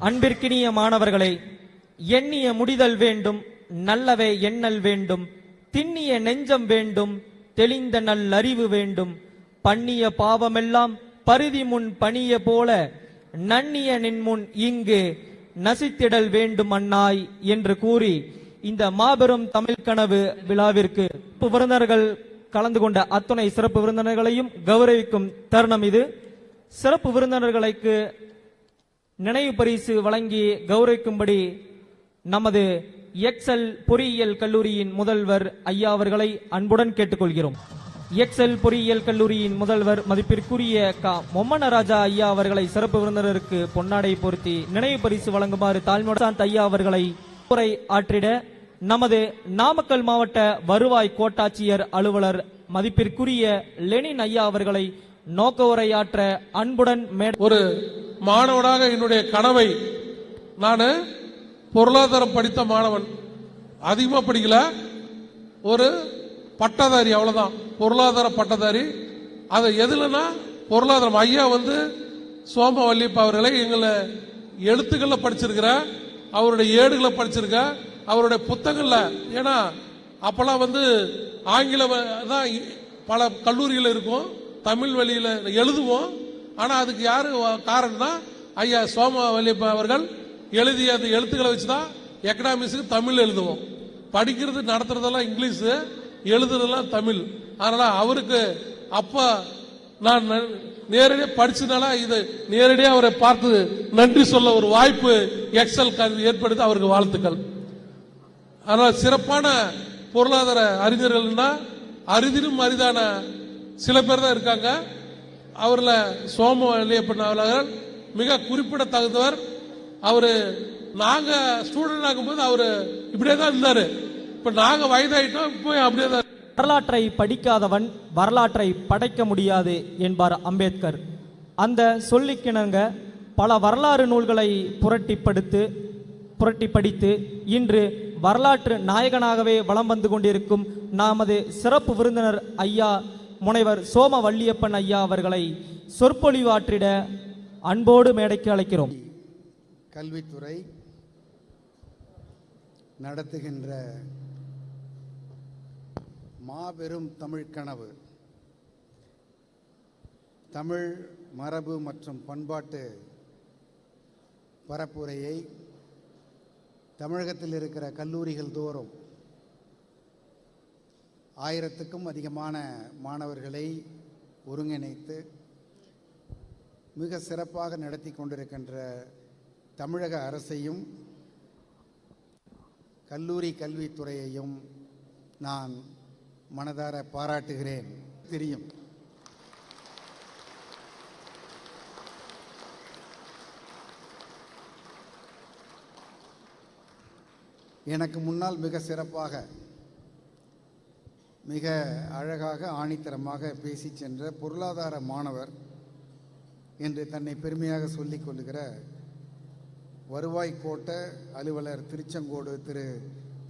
அன்பிற்கினிய மாணவர்களே, எண்ணிய முடிதல் வேண்டும், நல்லவே எண்ணல் வேண்டும், திண்ணிய நெஞ்சம் வேண்டும், தெளிந்த நல்லறிவு வேண்டும், பண்ணிய பாவமெல்லாம் பரிதி முன் பணிய போல நன்னிய நின்முன் இங்கு நசித்திடல் வேண்டும் அண்ணாய் என்று கூறி இந்த மாபெரும் தமிழ் கனவு விழாவிற்கு விருந்தினர்கள் கலந்து கொண்ட அத்துணை சிறப்பு விருந்தினர்களையும் கௌரவிக்கும் தருணம் இது. சிறப்பு விருந்தினர்களுக்கு நினைவு பரிசு வழங்கி கௌரவிக்கும்படி நமது எக்ஸல் பொறியியல் கல்லூரியின் முதல்வர் ஐயா அவர்களை அன்புடன் கேட்டுக்கொள்கிறோம். எக்ஸல் பொறியியல் கல்லூரியின் முதல்வர் மதிப்பிற்குரிய மொம்மனராஜா ஐயா அவர்களை சிறப்பு விருந்தினருக்கு பொன்னாடை பொருத்தி நினைவு பரிசு வழங்குமாறு தாழ்மையுடன் ஐயா அவர்களை உரை ஆற்றிட நமது நாமக்கல் மாவட்ட வருவாய் கோட்டாட்சியர் அலுவலர் மதிப்பிற்குரிய லெனின் ஐயா அவர்களை நோக்க உரையாற்ற அன்புடன் ஒரு மாணவனாக என்னுடைய கனவை, நான் பொருளாதாரம் படித்த மாணவன், அதிகமா படிக்கல, ஒரு பட்டதாரி, அவ்வளவுதான், பொருளாதார பட்டதாரி. அது எதுலன்னா பொருளாதாரம். ஐயா சோமவல்லியப்ப அவர்களை எங்களை எழுத்துக்கள்ல படிச்சிருக்கிற, அவருடைய ஏடுகளை படிச்சிருக்க, அவருடைய புத்தகங்கள்ல. ஏன்னா அப்பெல்லாம் ஆங்கிலம் தான் பல கல்லூரிகள் இருக்கும், தமிழ் வழியில எழுதுவோம். ஆனா அதுக்கு யாரு காரணம்னா ஐயா சோமவல்லியப்ப அவர்கள் எழுதிய அந்த எழுத்துக்களை வச்சுதான் எக்கனாமிக்ஸுக்கு தமிழ் எழுதுவோம். படிக்கிறது நடத்துறதெல்லாம் இங்கிலீஷ், எழுதுறதெல்லாம் தமிழ். அதனால அவருக்கு அப்ப நான் நேரடியாக படிச்சதுனால இது நேரடியாக அவரை பார்த்து நன்றி சொல்ல ஒரு வாய்ப்பு எக்ஸல் கல்வி ஏற்படுத்தி அவருக்கு வாழ்த்துக்கள். அதனால சிறப்பான பொருளாதார அறிஞர்கள்னா அரிதிலும் அரிதான சில பேர் தான் இருக்காங்க. அவர்ல சோமவல்லியப்பன் அவர்கள் மிக குறிப்பிடத்தகுந்தவர். அவரு நாங்க ஸ்டூடெண்ட் ஆகும்போது அவரு இப்படியே தான் இருந்தாரு. இப்ப நாங்க வயதாயிட்டோம், இப்போ அப்படியே தான். வரலாற்றை படிக்காதவன் வரலாற்றை படைக்க முடியாது என்பார் அம்பேத்கர். அந்த சொல்லிக்கிணங்க பல வரலாறு நூல்களை புரட்டி படித்து இன்று வரலாற்று நாயகனாகவே வலம் வந்து கொண்டிருக்கும் நமது சிறப்பு விருந்தினர் ஐயா முனைவர் சோமவல்லியப்பன் ஐயா அவர்களை சொற்பொழிவாற்றிட அன்போடு மேடைக்கு அழைக்கிறோம். கல்வித்துறை நடத்துகின்ற மாபெரும் தமிழ் கனவு, தமிழ் மரபு மற்றும் பண்பாட்டு பரப்புரையை தமிழகத்தில் இருக்கிற கல்லூரிகள் தோறும் 1000க்கும் அதிகமான மாணவர்களை ஒருங்கிணைத்து மிக சிறப்பாக நடத்தி கொண்டிருக்கின்ற தமிழக அரசையும் கல்லூரி கல்வித்துறையையும் நான் மனதார பாராட்டுகிறேன். தெரியும், எனக்கு முன்னால் மிக சிறப்பாக, மிக அழகாக, ஆணித்தரமாக பேசி சென்ற பொருளாதார மாணவர் என்று தன்னை பெருமையாக சொல்லிக் கொள்ளுகிற வருவாய் கோட்ட அலுவலர் திருச்செங்கோடு திரு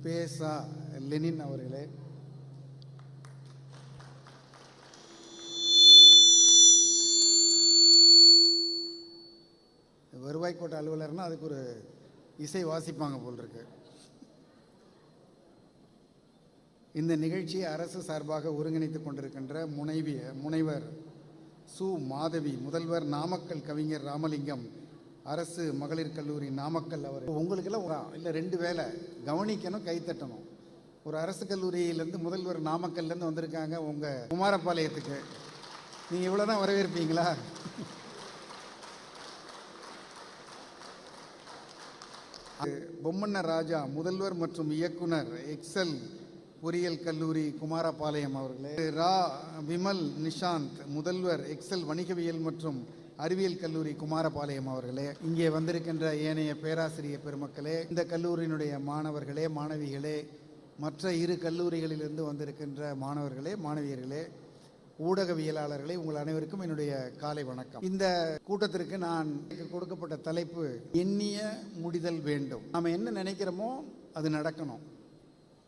பேசா லெனின் அவர்களே, வருவாய் கோட்ட அலுவலர்னா அதுக்கு ஒரு இசை வாசிப்பாங்க போல் இருக்கு. இந்த நிகழ்ச்சியை அரசு சார்பாக ஒருங்கிணைத்துக் கொண்டிருக்கின்ற முனைவர் சு மாதவி, முதல்வர் நாமக்கல் கவிஞர் ராமலிங்கம் அரசு மகளிர் கல்லூரி நாமக்கல் அவர். உங்களுக்கெல்லாம் இல்லை 2 வேலை கவனிக்கணும், கைத்தட்டணும். ஒரு அரசு கல்லூரியிலேருந்து முதல்வர் நாமக்கல்லேருந்து வந்திருக்காங்க உங்கள் குமாரபாளையத்துக்கு. நீங்கள் இவ்வளோதான் வரவேற்பீங்களா? பொம்மனராஜா முதல்வர் மற்றும் இயக்குனர் எக்ஸல் பொறியியல் கல்லூரி குமாரபாளையம் அவர்களே, ரா விமல் நிஷாந்த் முதல்வர் எக்ஸல் வணிகவியல் மற்றும் அறிவியல் கல்லூரி குமாரபாளையம் அவர்களே, இங்கே வந்திருக்கின்ற ஏனைய பேராசிரியர் பெருமக்களே, இந்த கல்லூரியினுடைய மாணவர்களே, மாணவிகளே, மற்ற 2 கல்லூரிகளிலிருந்து வந்திருக்கின்ற மாணவர்களே, மாணவியர்களே, ஊடகவியலாளர்களே, உங்கள் அனைவருக்கும் என்னுடைய காலை வணக்கம். இந்த கூட்டத்திற்கு நான் கொடுக்கப்பட்ட தலைப்பு எண்ணிய முடிதல் வேண்டும். நாம் என்ன நினைக்கிறோமோ அது நடக்கணும்.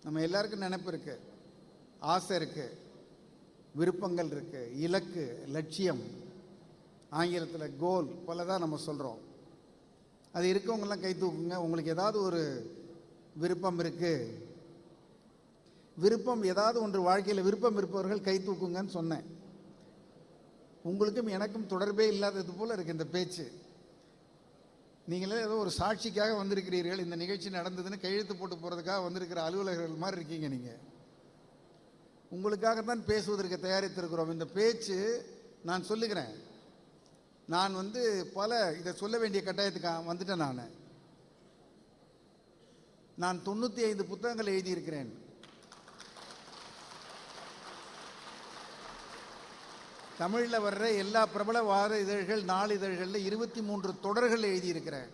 நம்ம எல்லாருக்கும் நினைப்பு இருக்கு, ஆசை இருக்கு, விருப்பங்கள் இருக்கு, இலக்கு, லட்சியம், ஆங்கிலத்தில் கோல் போல தான் நம்ம சொல்கிறோம். அது இருக்கவங்கெல்லாம் கை தூக்குங்க. உங்களுக்கு ஏதாவது ஒரு விருப்பம் இருக்கு, விருப்பம் ஏதாவது ஒன்று வாழ்க்கையில் விருப்பம் இருப்பவர்கள் கை தூக்குங்கன்னு சொன்னேன். உங்களுக்கும் எனக்கும் தொடர்பே இல்லாதது போல இருக்கு இந்த பேச்சு. நீங்களே ஏதோ ஒரு சாட்சிக்காக வந்திருக்கிறீர்கள், இந்த நிகழ்ச்சி நடந்ததுன்னு கையெழுத்து போட்டு போகிறதுக்காக வந்திருக்கிற அலுவலர்கள் மாதிரி இருக்கீங்க. நீங்கள் உங்களுக்காகத்தான் பேசுவதற்கு தயாரித்திருக்கிறோம். இந்த பேச்சு நான் சொல்லுகிறேன், நான் பல இதை சொல்ல வேண்டிய கட்டாயத்துக்கு வந்துட்டேன். நான் 95 புத்தகங்கள் எழுதியிருக்கிறேன். தமிழில் வர்ற எல்லா பிரபல வார இதழ்கள், நாளிதழ்களில் 23 தொடர்கள் எழுதியிருக்கிறேன்.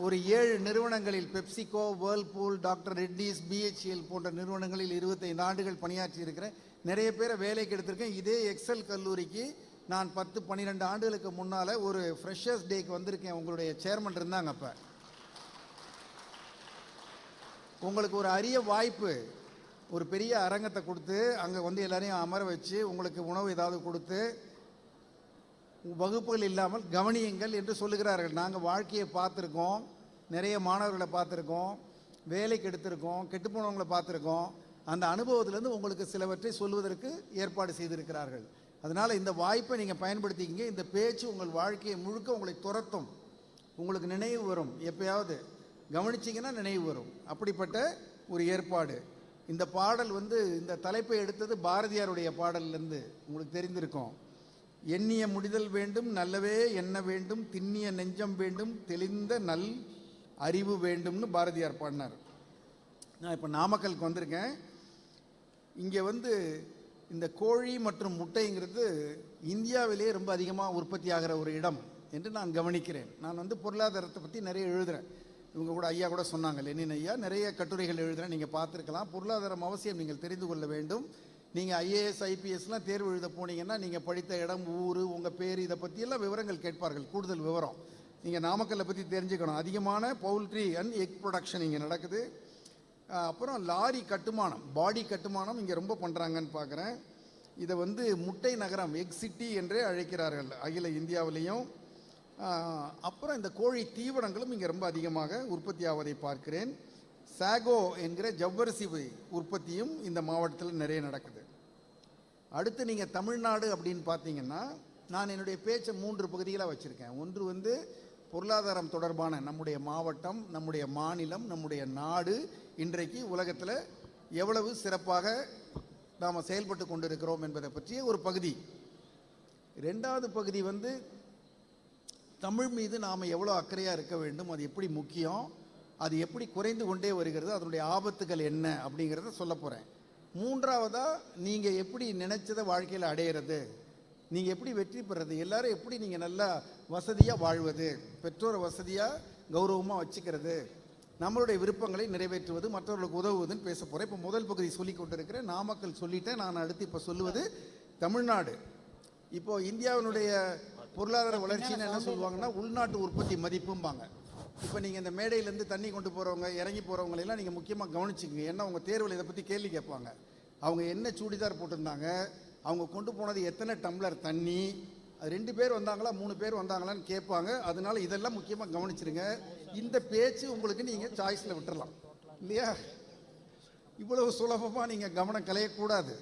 ஒரு 7 நிறுவனங்களில், PepsiCo, Whirlpool, doctor Reddy's, BHEL போன்ற நிறுவனங்களில் 25 ஆண்டுகள் பணியாற்றி இருக்கிறேன். நிறைய பேரை வேலைக்கு எடுத்திருக்கேன். இதே எக்ஸல் கல்லூரிக்கு நான் 10-12 ஆண்டுகளுக்கு முன்னால் ஒரு ஃப்ரெஷர்ஸ் டேக்கு வந்திருக்கேன். உங்களுடைய சேர்மன் இருந்தாங்க. அப்போ உங்களுக்கு ஒரு அரிய வாய்ப்பு, ஒரு பெரிய அரங்கத்தை கொடுத்து அங்கே எல்லாரையும் அமர வச்சு உங்களுக்கு உணவு ஏதாவது கொடுத்து வகுப்புகள் இல்லாமல் கவனியுங்கள் என்று சொல்லுகிறார்கள். நாங்கள் வாழ்க்கையை பார்த்துருக்கோம், நிறைய மாணவர்களை பார்த்துருக்கோம், வேலைக்கு எடுத்திருக்கோம், கெட்டுப்போனவங்களை பார்த்துருக்கோம். அந்த அனுபவத்திலேருந்து உங்களுக்கு சிலவற்றை சொல்வதற்கு ஏற்பாடு செய்திருக்கிறார்கள். அதனால் இந்த வாய்ப்பை நீங்கள் பயன்படுத்திக்கிங்க. இந்த பேச்சு உங்கள் வாழ்க்கையை முழுக்க உங்களை துரத்தும். உங்களுக்கு நினைவு வரும், எப்பயாவது கவனிச்சிங்கன்னா நினைவு வரும். அப்படிப்பட்ட ஒரு ஏற்பாடு. இந்த பாடல் இந்த தலைப்பை எடுத்தது பாரதியாருடைய பாடல்லேருந்து உங்களுக்கு தெரிந்திருக்கும். எண்ணிய முடிதல் வேண்டும், நல்லவே எண்ண வேண்டும், திண்ணிய நெஞ்சம் வேண்டும், தெளிந்த நல் அறிவு வேண்டும்னு பாரதியார் பாடினார். நான் இப்போ நாமக்கலுக்கு வந்திருக்கேன். இங்கே இந்த கோழி மற்றும் முட்டைங்கிறது இந்தியாவிலேயே ரொம்ப அதிகமாக உற்பத்தி ஆகிற ஒரு இடம் என்று நான் கவனிக்கிறேன். நான் பொருளாதாரத்தை பற்றி நிறைய எழுதுகிறேன். இவங்க கூட ஐயா கூட சொன்னாங்க, லெனின் ஐயா, நிறைய கட்டுரைகள் எழுதுகிறேன், நீங்கள் பார்த்துருக்கலாம். பொருளாதாரம் அவசியம் நீங்கள் தெரிந்து கொள்ள வேண்டும். நீங்கள் ஐஏஎஸ் ஐபிஎஸ்லாம் தேர்வு எழுத போனீங்கன்னா நீங்கள் படித்த இடம், ஊர், உங்கள் பேர், இதை பற்றியெல்லாம் விவரங்கள் கேட்பார்கள், கூடுதல் விவரம். நீங்கள் நாமக்கல்லை பற்றி தெரிஞ்சுக்கணும். அதிகமான பவுல்ட்ரி அண்ட் எக் ப்ரொடக்ஷன் இங்கே நடக்குது. அப்புறம் லாரி கட்டுமானம், பாடி கட்டுமானம் இங்கே ரொம்ப பண்ணுறாங்கன்னு பார்க்குறேன். இதை முட்டை நகரம், எக் சிட்டி என்றே அழைக்கிறார்கள் அகில இந்தியாவிலையும். அப்புறம் இந்த கோழி தீவனங்களும் இங்கே ரொம்ப அதிகமாக உற்பத்தி ஆவதை பார்க்கிறேன். சாகோ என்கிற ஜவ்வரிசி உற்பத்தியும் இந்த மாவட்டத்தில் நிறைய நடக்குது. அடுத்து நீங்கள் தமிழ்நாடு அப்படின்னு பார்த்தீங்கன்னா, நான் என்னுடைய பேச்சை 3 பகுதிகளாக வச்சுருக்கேன். ஒன்று பொருளாதாரம் தொடர்பான நம்முடைய மாவட்டம், நம்முடைய மாநிலம், நம்முடைய நாடு இன்றைக்கு உலகத்தில் எவ்வளவு சிறப்பாக நாம் செயல்பட்டு கொண்டிருக்கிறோம் என்பதை பற்றிய ஒரு பகுதி. 2வது பகுதி தமிழ் மீது நாம் எவ்வளோ அக்கறையாக இருக்க வேண்டும், அது எப்படி முக்கியம், அது எப்படி குறைந்து கொண்டே வருகிறது, அதனுடைய ஆபத்துகள் என்ன அப்படிங்கிறத சொல்ல போகிறேன். 3வதாக நீங்கள் எப்படி நினைச்சதை வாழ்க்கையில் அடையிறது, நீங்கள் எப்படி வெற்றி பெறுறது, எல்லாரும் எப்படி நீங்கள் நல்லா வசதியாக வாழ்வது, பெற்றோரை வசதியாக கௌரவமாக வச்சுக்கிறது, நம்மளுடைய விருப்பங்களை நிறைவேற்றுவது, மற்றவர்களுக்கு உதவுவதுன்னு பேச போகிறேன். இப்போ முதல் பகுதி சொல்லி கொண்டிருக்கிறேன். நாமக்கல் சொல்லிட்டேன். நான் அடுத்து இப்போ சொல்லுவது தமிழ்நாடு. இப்போது இந்தியாவினுடைய பொருளாதார வளர்ச்சின்னு என்ன சொல்லுவாங்கன்னா, உள்நாட்டு உற்பத்தி மதிப்பும்பாங்க. இப்போ நீங்கள் இந்த மேடையிலேருந்து தண்ணி கொண்டு போகிறவங்க, இறங்கி போகிறவங்களெல்லாம் நீங்கள் முக்கியமாக கவனிச்சுக்கங்க. ஏன்னா உங்கள் தேர்வில் இதை பற்றி கேள்வி கேட்பாங்க. அவங்க என்ன சூடிதார் போட்டிருந்தாங்க, அவங்க கொண்டு போனது எத்தனை டம்ளர் தண்ணி, அது 2 பேர் வந்தாங்களா 3 பேர் வந்தாங்களான்னு கேட்பாங்க. அதனால இதெல்லாம் முக்கியமாக கவனிச்சிருங்க. இந்த பேச்சு உங்களுக்கு நீங்கள் சாய்ஸில் விட்டுறலாம் இல்லையா? இவ்வளவு சுலபமாக நீங்கள் கவனம் கலையக்கூடாது.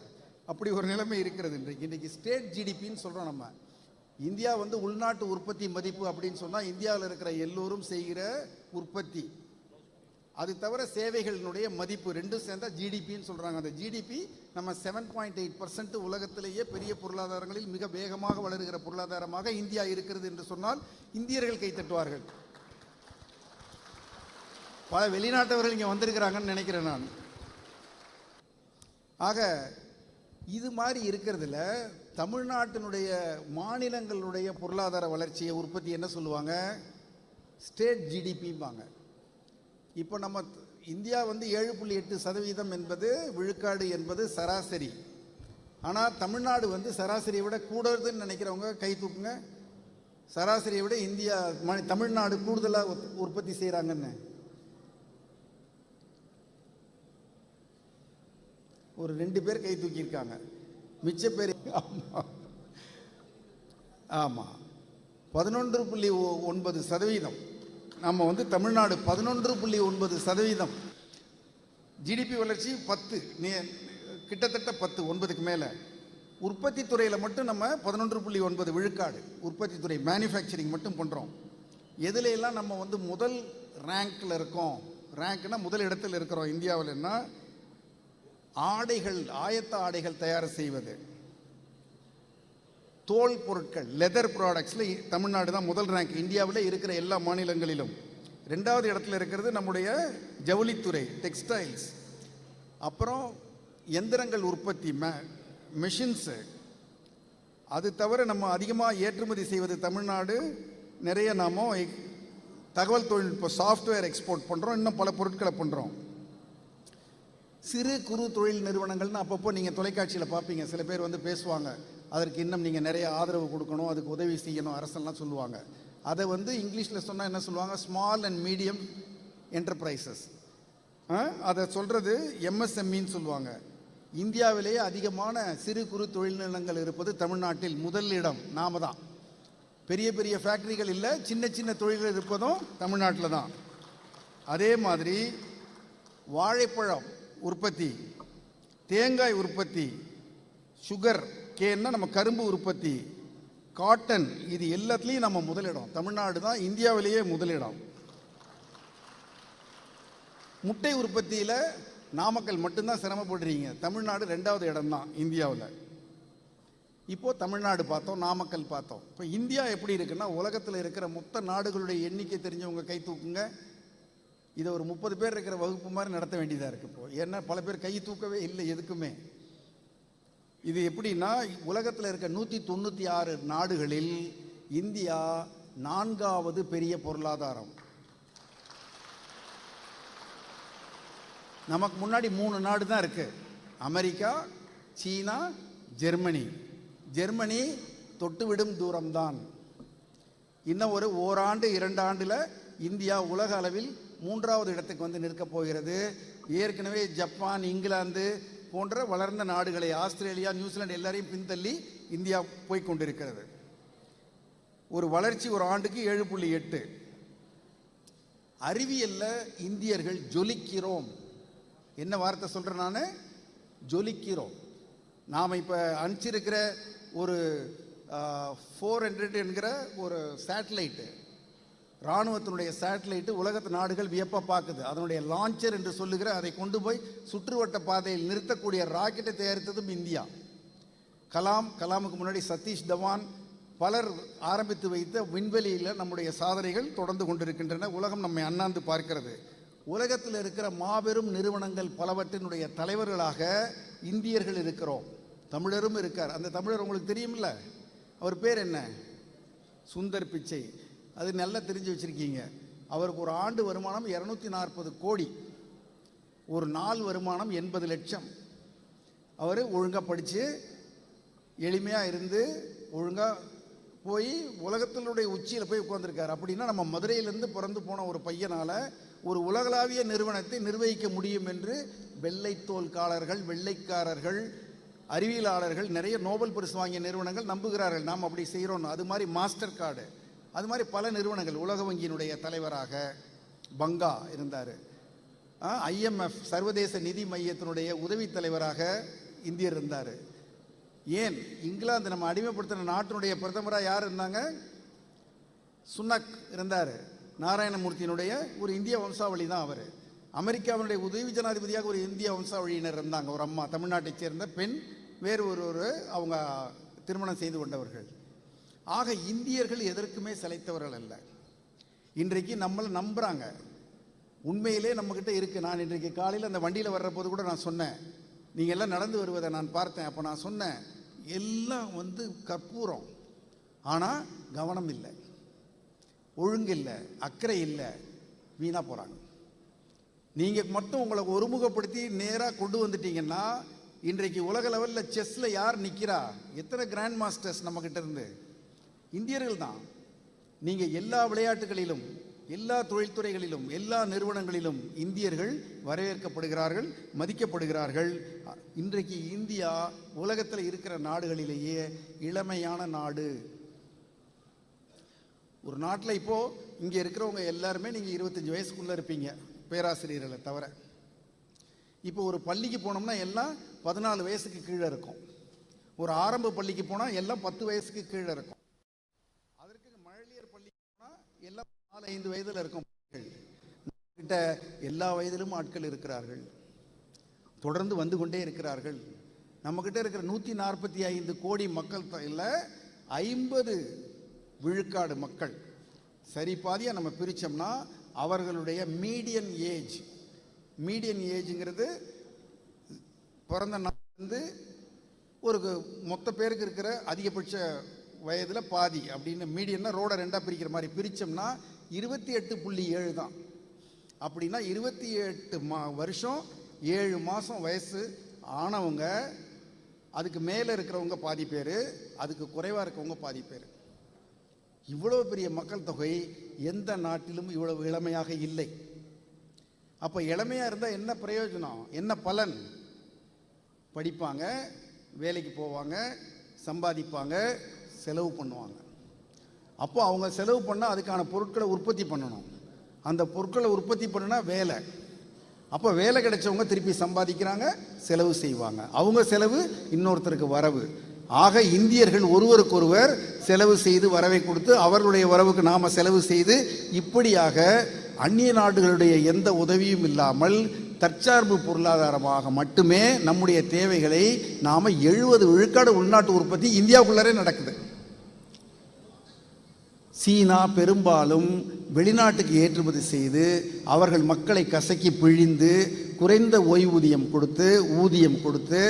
அப்படி ஒரு நிலைமை இருக்கிறது இன்றைக்கு. ஸ்டேட் ஜிடிபின்னு சொல்கிறோம் நம்ம. இந்தியா உள்நாட்டு உற்பத்தி மதிப்பு அப்படின்னு சொன்னால் இந்தியாவில் இருக்கிற எல்லோரும் செய்கிற உற்பத்தி, அது தவிர சேவைகளினுடைய மதிப்பு, 2 சேர்ந்தா ஜிடிபின்னு சொல்கிறாங்க. அந்த ஜிடிபி நம்ம 7.8% உலகத்திலேயே பெரிய பொருளாதாரங்களில் மிக வேகமாக வளருகிற பொருளாதாரமாக இந்தியா இருக்கிறது என்று சொன்னால் இந்தியர்கள் கைத்தட்டுவார்கள். பல வெளிநாட்டவர்கள் இங்கே வந்திருக்கிறாங்கன்னு நினைக்கிறேன் நான். ஆக இது மாதிரி இருக்கிறதுல தமிழ்நாட்டினுடைய மாநிலங்களுடைய பொருளாதார வளர்ச்சியை, உற்பத்தி என்ன சொல்லுவாங்க, ஸ்டேட் ஜிடிபிம்பாங்க. இப்போ நம்ம இந்தியா 7.8% என்பது விழுக்காடு என்பது சராசரி. ஆனால் தமிழ்நாடு சராசரியை விட கூடுதல்னு நினைக்கிறவங்க கை தூக்குங்க. சராசரியை விட இந்தியா தமிழ்நாடு கூடுதலாக உற்பத்தி செய்கிறாங்கன்னு ஒரு 2 பேர் கை தூக்கியிருக்காங்க. மிச்ச பேர் ஆமாம். 11.9%. நம்ம வந்து தமிழ்நாடு 11.9%. ஜிடிபி வளர்ச்சி 10, கிட்டத்தட்ட 10, 9க்கு மேலே. உற்பத்தி துறையில் மட்டும் நம்ம 11.9 விழுக்காடு உற்பத்தி துறை மேனுஃபேக்சரிங் மட்டும் பண்ணுறோம். எதுல எல்லாம் நம்ம வந்து முதல் ரேங்க்ல இருக்கோம், ரேங்க்னா முதல் இடத்தில் இருக்கிறோம் இந்தியாவில்னா ஆடைகள், ஆயத்த ஆடைகள் தயார் செய்வது, தோல் பொருட்கள், லெதர் ப்ராடக்ட்ஸில் தமிழ்நாடு தான் முதல் ரேங்க் இந்தியாவில் இருக்கிற எல்லா மாநிலங்களிலும். 2வது இடத்துல இருக்கிறது நம்முடைய ஜவுளித்துறை, டெக்ஸ்டைல்ஸ். அப்புறம் எந்திரங்கள் உற்பத்தி, மெஷின்ஸு. அது தவிர நம்ம அதிகமாக ஏற்றுமதி செய்வது தமிழ்நாடு. நிறைய நாம தகவல் தொழில்நுட்ப சாஃப்ட்வேர் எக்ஸ்போர்ட் பண்ணுறோம், இன்னும் பல பொருட்களை பண்ணுறோம். சிறு குறு தொழில் நிறுவனங்கள்னு அப்பப்போ நீங்கள் தொலைக்காட்சியில் பார்ப்பீங்க, சில பேர் வந்து பேசுவாங்க, அதற்கு இன்னும் நீங்கள் நிறைய ஆதரவு கொடுக்கணும், அதுக்கு உதவி செய்யணும், அரசெல்லாம் சொல்லுவாங்க. அதை வந்து இங்கிலீஷில் சொன்னால் என்ன சொல்லுவாங்க, ஸ்மால் அண்ட் மீடியம் என்டர்பிரைசஸ். அதை சொல்கிறது எம்எஸ்எம்இன்னு சொல்லுவாங்க. இந்தியாவிலேயே அதிகமான சிறு குறு தொழில் நிறுவனங்கள் இருப்பது தமிழ்நாட்டில் முதல் இடம் நாம தான். பெரிய பெரிய ஃபேக்ட்ரிகள் இல்லை, சின்ன சின்ன தொழில்கள் இருப்பதும் தமிழ்நாட்டில் தான். அதே மாதிரி வாழைப்பழம் உற்பத்தி, தேங்காய் உற்பத்தி, சுகர் கேன்னா நம்ம கரும்பு உற்பத்தி, காட்டன், இது எல்லாத்துலேயும் நம்ம முதலிடம். தமிழ்நாடு தான் இந்தியாவிலேயே முதலிடம். முட்டை உற்பத்தியில் நாமக்கல் மட்டும்தான் சிரமப்படுறீங்க, தமிழ்நாடு 2வது இடம் தான் இந்தியாவில். இப்போது தமிழ்நாடு பார்த்தோம், நாமக்கல் பார்த்தோம். இப்போ இந்தியா எப்படி இருக்குன்னா, உலகத்தில் இருக்கிற மொத்த நாடுகளுடைய எண்ணிக்கை தெரிஞ்சவங்க கை தூக்குங்க. இதை ஒரு 30 பேர் இருக்கிற வகுப்பு மாதிரி நடத்த வேண்டியதாக இருக்குது இப்போது. ஏன்னா பல பேர் கை தூக்கவே இல்லை எதுக்குமே. இது எப்படின்னா, உலகத்தில் இருக்க 196 நாடுகளில் இந்தியா 4வது பெரிய பொருளாதாரம். நமக்கு முன்னாடி 3 நாடு தான் இருக்குது, அமெரிக்கா, சீனா, ஜெர்மனி. ஜெர்மனி தொட்டுவிடும் தூரம்தான். இன்னும் ஒரு ஓராண்டு 2 ஆண்டில் இந்தியா உலக அளவில் 3வது இடத்துக்கு வந்து நிற்கப் போகிறது. ஏற்கனவே ஜப்பான், இங்கிலாந்து போன்ற வளர்ந்த நாடுகளை, ஆஸ்திரேலியா, நியூசிலாந்து எல்லாரையும் பின்தள்ளி இந்தியா போய்கொண்டிருக்கிறது. ஒரு வளர்ச்சி ஒரு ஆண்டுக்கு 7.8. அறிவியலில் இந்தியர்கள் ஜொலிக்கிறோம். என்ன வார்த்தை சொல்கிறேன் நான், ஜொலிக்கிறோம். நாம் இப்போ அனுப்பிச்சிருக்கிற ஒரு 400 என்கிற ஒரு சேட்டலைட்டு, இராணுவத்தினுடைய சேட்டலைட்டு உலகத்து நாடுகள் வியப்பாக பார்க்குது. அதனுடைய லான்ச்சர் என்று சொல்லுகிற, அதை கொண்டு போய் சுற்றுவட்ட பாதையில் நிறுத்தக்கூடிய ராக்கெட்டை தயாரித்ததும் இந்தியா. கலாமுக்கு முன்னாடி சதீஷ் தவான், பலர் ஆரம்பித்து வைத்த விண்வெளியில் நம்முடைய சாதனைகள் தொடர்ந்து கொண்டிருக்கின்றன. உலகம் நம்மை அண்ணாந்து பார்க்கிறது. உலகத்தில் இருக்கிற மாபெரும் நிறுவனங்கள் பலவற்றினுடைய தலைவர்களாக இந்தியர்கள் இருக்கிறோம். தமிழரும் இருக்கார். அந்த தமிழர் உங்களுக்கு தெரியுமில்ல, அவர் பேர் என்ன, சுந்தர் பிச்சை. அது நல்லா தெரிஞ்சு வச்சுருக்கீங்க. அவருக்கு ஒரு ஆண்டு வருமானம் 240 கோடி, ஒரு நாள் வருமானம் 80 லட்சம். அவர் ஒழுங்காக படித்து எளிமையாக இருந்து ஒழுங்காக போய் உலகத்தினுடைய உச்சியில் போய் உட்காந்துருக்கார். அப்படின்னா நம்ம மதுரையிலேருந்து பிறந்து போன ஒரு பையனால் ஒரு உலகளாவிய நிறுவனத்தை நிர்வகிக்க முடியும் என்று வெள்ளைத்தோல்காரர்கள், வெள்ளைக்காரர்கள், அறிவியலாளர்கள், நிறைய நோபல் பரிசு வாங்கிய நிறுவனங்கள் நம்புகிறார்கள் நாம் அப்படி செய்கிறோன்னு. அது மாதிரி மாஸ்டர் கார்டு, அது மாதிரி பல நிறுவனங்கள். உலக வங்கியினுடைய தலைவராக பங்கா இருந்தார். ஐஎம்எஃப் சர்வதேச நிதி மையத்தினுடைய உதவி தலைவராக இந்தியர் இருந்தார். ஏன் இங்கிலாந்து நம்ம அடிமைப்படுத்தின நாட்டினுடைய பிரதமராக யார் இருந்தாங்க, சுனக் இருந்தார். நாராயணமூர்த்தியினுடைய ஒரு இந்திய வம்சாவளி தான் அவர். அமெரிக்காவினுடைய உதவி ஜனாதிபதியாக ஒரு இந்திய வம்சாவளியினர் இருந்தாங்க, ஒரு அம்மா, தமிழ்நாட்டைச் சேர்ந்த பெண், வேறு ஒரு அவங்க திருமணம் செய்து கொண்டவர்கள். ஆக இந்தியர்கள் எதற்குமே சளைத்தவர்கள் அல்ல. இன்றைக்கு நம்மளை நம்புகிறாங்க, உண்மையிலே நம்மக்கிட்ட இருக்குது. நான் இன்றைக்கு காலையில் அந்த வண்டியில் வர்ற போது கூட நான் சொன்னேன், நீங்கள் எல்லாம் நடந்து வருவதை நான் பார்த்தேன். அப்போ நான் சொன்னேன், எல்லாம் வந்து கற்பூரம், ஆனால் கவனம் இல்லை, ஒழுங்கு இல்லை, அக்கறை இல்லை, வீணாக போகிறாங்க. நீங்கள் மட்டும் உங்களை ஒருமுகப்படுத்தி நேராக கொண்டு வந்துட்டீங்கன்னா, இன்றைக்கு உலக லெவலில் செஸ்ஸில் யார் நிற்கிறா, எத்தனை கிராண்ட் மாஸ்டர்ஸ் நம்மக்கிட்ட இருந்து, இந்தியர்கள் தான். நீங்கள் எல்லா விளையாட்டுகளிலும், எல்லா தொழில்துறைகளிலும், எல்லா நிறுவனங்களிலும் இந்தியர்கள் வரவேற்கப்படுகிறார்கள், மதிக்கப்படுகிறார்கள். இன்றைக்கு இந்தியா உலகத்தில் இருக்கிற நாடுகளிலேயே இளமையான நாடு. ஒரு நாட்டில் இப்போது இங்கே இருக்கிறவங்க எல்லாருமே நீங்கள் 25 வயசுக்குள்ளே இருப்பீங்க, பேராசிரியர்களை தவிர. இப்போ ஒரு பள்ளிக்கு போனோம்னா எல்லாம் 14 வயசுக்கு கீழே இருக்கும். ஒரு ஆரம்ப பள்ளிக்கு போனால் எல்லாம் 10 வயசுக்கு கீழே இருக்கும். அதற்கு மழலையர் பள்ளிக்கு போனால் எல்லாம் 4-5 வயதில் இருக்கும். கிட்ட எல்லா வயதிலும் ஆட்கள் இருக்கிறார்கள், தொடர்ந்து வந்து கொண்டே இருக்கிறார்கள். நம்மக்கிட்ட இருக்கிற 145 கோடி மக்கள் இல்லை, 50 விழுக்காடு மக்கள் சரி பாதியாக நம்ம பிரித்தோம்னா அவர்களுடைய மீடியன் ஏஜுங்கிறது பிறந்த நாள்லேருந்து ஒரு மொத்த பேருக்கு இருக்கிற அதிகபட்ச வயதில் பாதி அப்படின்னு மீடியன்னா ரோடை ரெண்டாக பிரிக்கிற மாதிரி பிரித்தோம்னா 28.7 தான். அப்படின்னா 28 வருஷம் 7 மாதம் வயசு ஆனவங்க, அதுக்கு மேலே இருக்கிறவங்க பாதி பேர், அதுக்கு குறைவாக இருக்கிறவங்க பாதி பேர். இவ்வளோ பெரிய மக்கள் தொகை எந்த நாட்டிலும் இவ்வளவு இளமையாக இல்லை. அப்போ இளமையாக இருந்தால் என்ன பிரயோஜனம், என்ன பலன்? படிப்பாங்க, வேலைக்கு போவாங்க, சம்பாதிப்பாங்க, செலவு பண்ணுவாங்க. அப்போ அவங்க செலவு பண்ணால் அதுக்கான பொருட்களை உற்பத்தி பண்ணணும். அந்த பொருட்களை உற்பத்தி பண்ணுனா வேலை. அப்போ வேலை கிடைச்சவங்க திருப்பி சம்பாதிக்கிறாங்க, செலவு செய்வாங்க. அவங்க செலவு இன்னொருத்தருக்கு வரவு. ஆக இந்தியர்கள் ஒருவருக்கொருவர் செலவு செய்து வரவை கொடுத்து அவர்களுடைய வரவுக்கு நாம் செலவு செய்து இப்படியாக அந்நிய நாடுகளுடைய எந்த உதவியும் இல்லாமல் தற்சார்பு பொருளாதாரமாக மட்டுமே நம்முடைய தேவைகளை நாம் 70 விழுக்காடு உள்நாட்டு உற்பத்தி இந்தியாவுக்குள்ளரே நடக்குது. சீனா பெரும்பாலும் வெளிநாட்டுக்கு ஏற்றுமதி செய்து அவர்கள் மக்களை கசக்கி பிழிந்து குறைந்த ஓய்வூதியம் கொடுத்து ஊதியம் கொடுத்து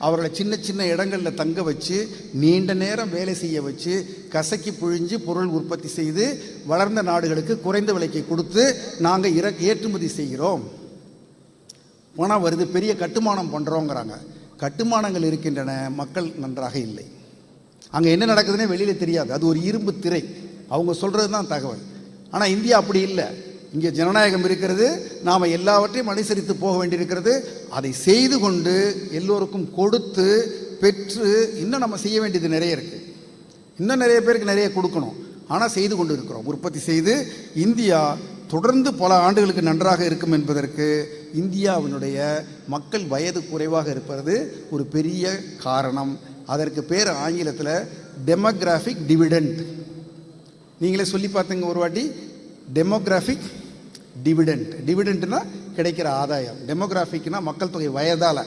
அவர்களை சின்ன சின்ன இடங்களில் தங்க வச்சு நீண்ட நேரம் வேலை செய்ய வச்சு கசக்கி பிழிஞ்சு பொருள் உற்பத்தி செய்து வளர்ந்த நாடுகளுக்கு குறைந்த விலைக்கு கொடுத்து நாங்கள் ஏற்றுமதி செய்கிறோம். பணம் வருது, பெரிய கட்டுமானம் பண்ணுறோங்கிறாங்க. கட்டுமானங்கள் இருக்கின்றன, மக்கள் நன்றாக இல்லை. அங்கே என்ன நடக்குதுன்னே வெளியில் தெரியாது. அது ஒரு இரும்பு திரை, அவங்க சொல்கிறது தான் தகவல். ஆனால் இந்தியா அப்படி இல்லை. இங்கே ஜனநாயகம் இருக்கிறது, நாம் எல்லாவற்றையும் அனுசரித்து போக வேண்டியிருக்கிறது. அதை செய்து கொண்டு எல்லோருக்கும் கொடுத்து பெற்று இன்னும் நம்ம செய்ய வேண்டியது நிறைய இருக்குது. இன்னும் நிறைய பேருக்கு நிறைய கொடுக்கணும். ஆனால் செய்து கொண்டு இருக்கிறோம். உற்பத்தி செய்து இந்தியா தொடர்ந்து பல ஆண்டுகளுக்கு நன்றாக இருக்கும் என்பதற்கு இந்தியாவினுடைய மக்கள் வயது குறைவாக இருப்பது ஒரு பெரிய காரணம். அதற்கு பேர் ஆங்கிலத்தில் டெமோகிராஃபிக் டிவிடெண்ட். நீங்களே சொல்லி பார்த்துங்க ஒரு வாட்டி. Demographic dividend. டிவிடெண்ட்னா கிடைக்கிற ஆதாயம், டெமோகிராஃபிக்னா மக்கள் தொகை வயதால்.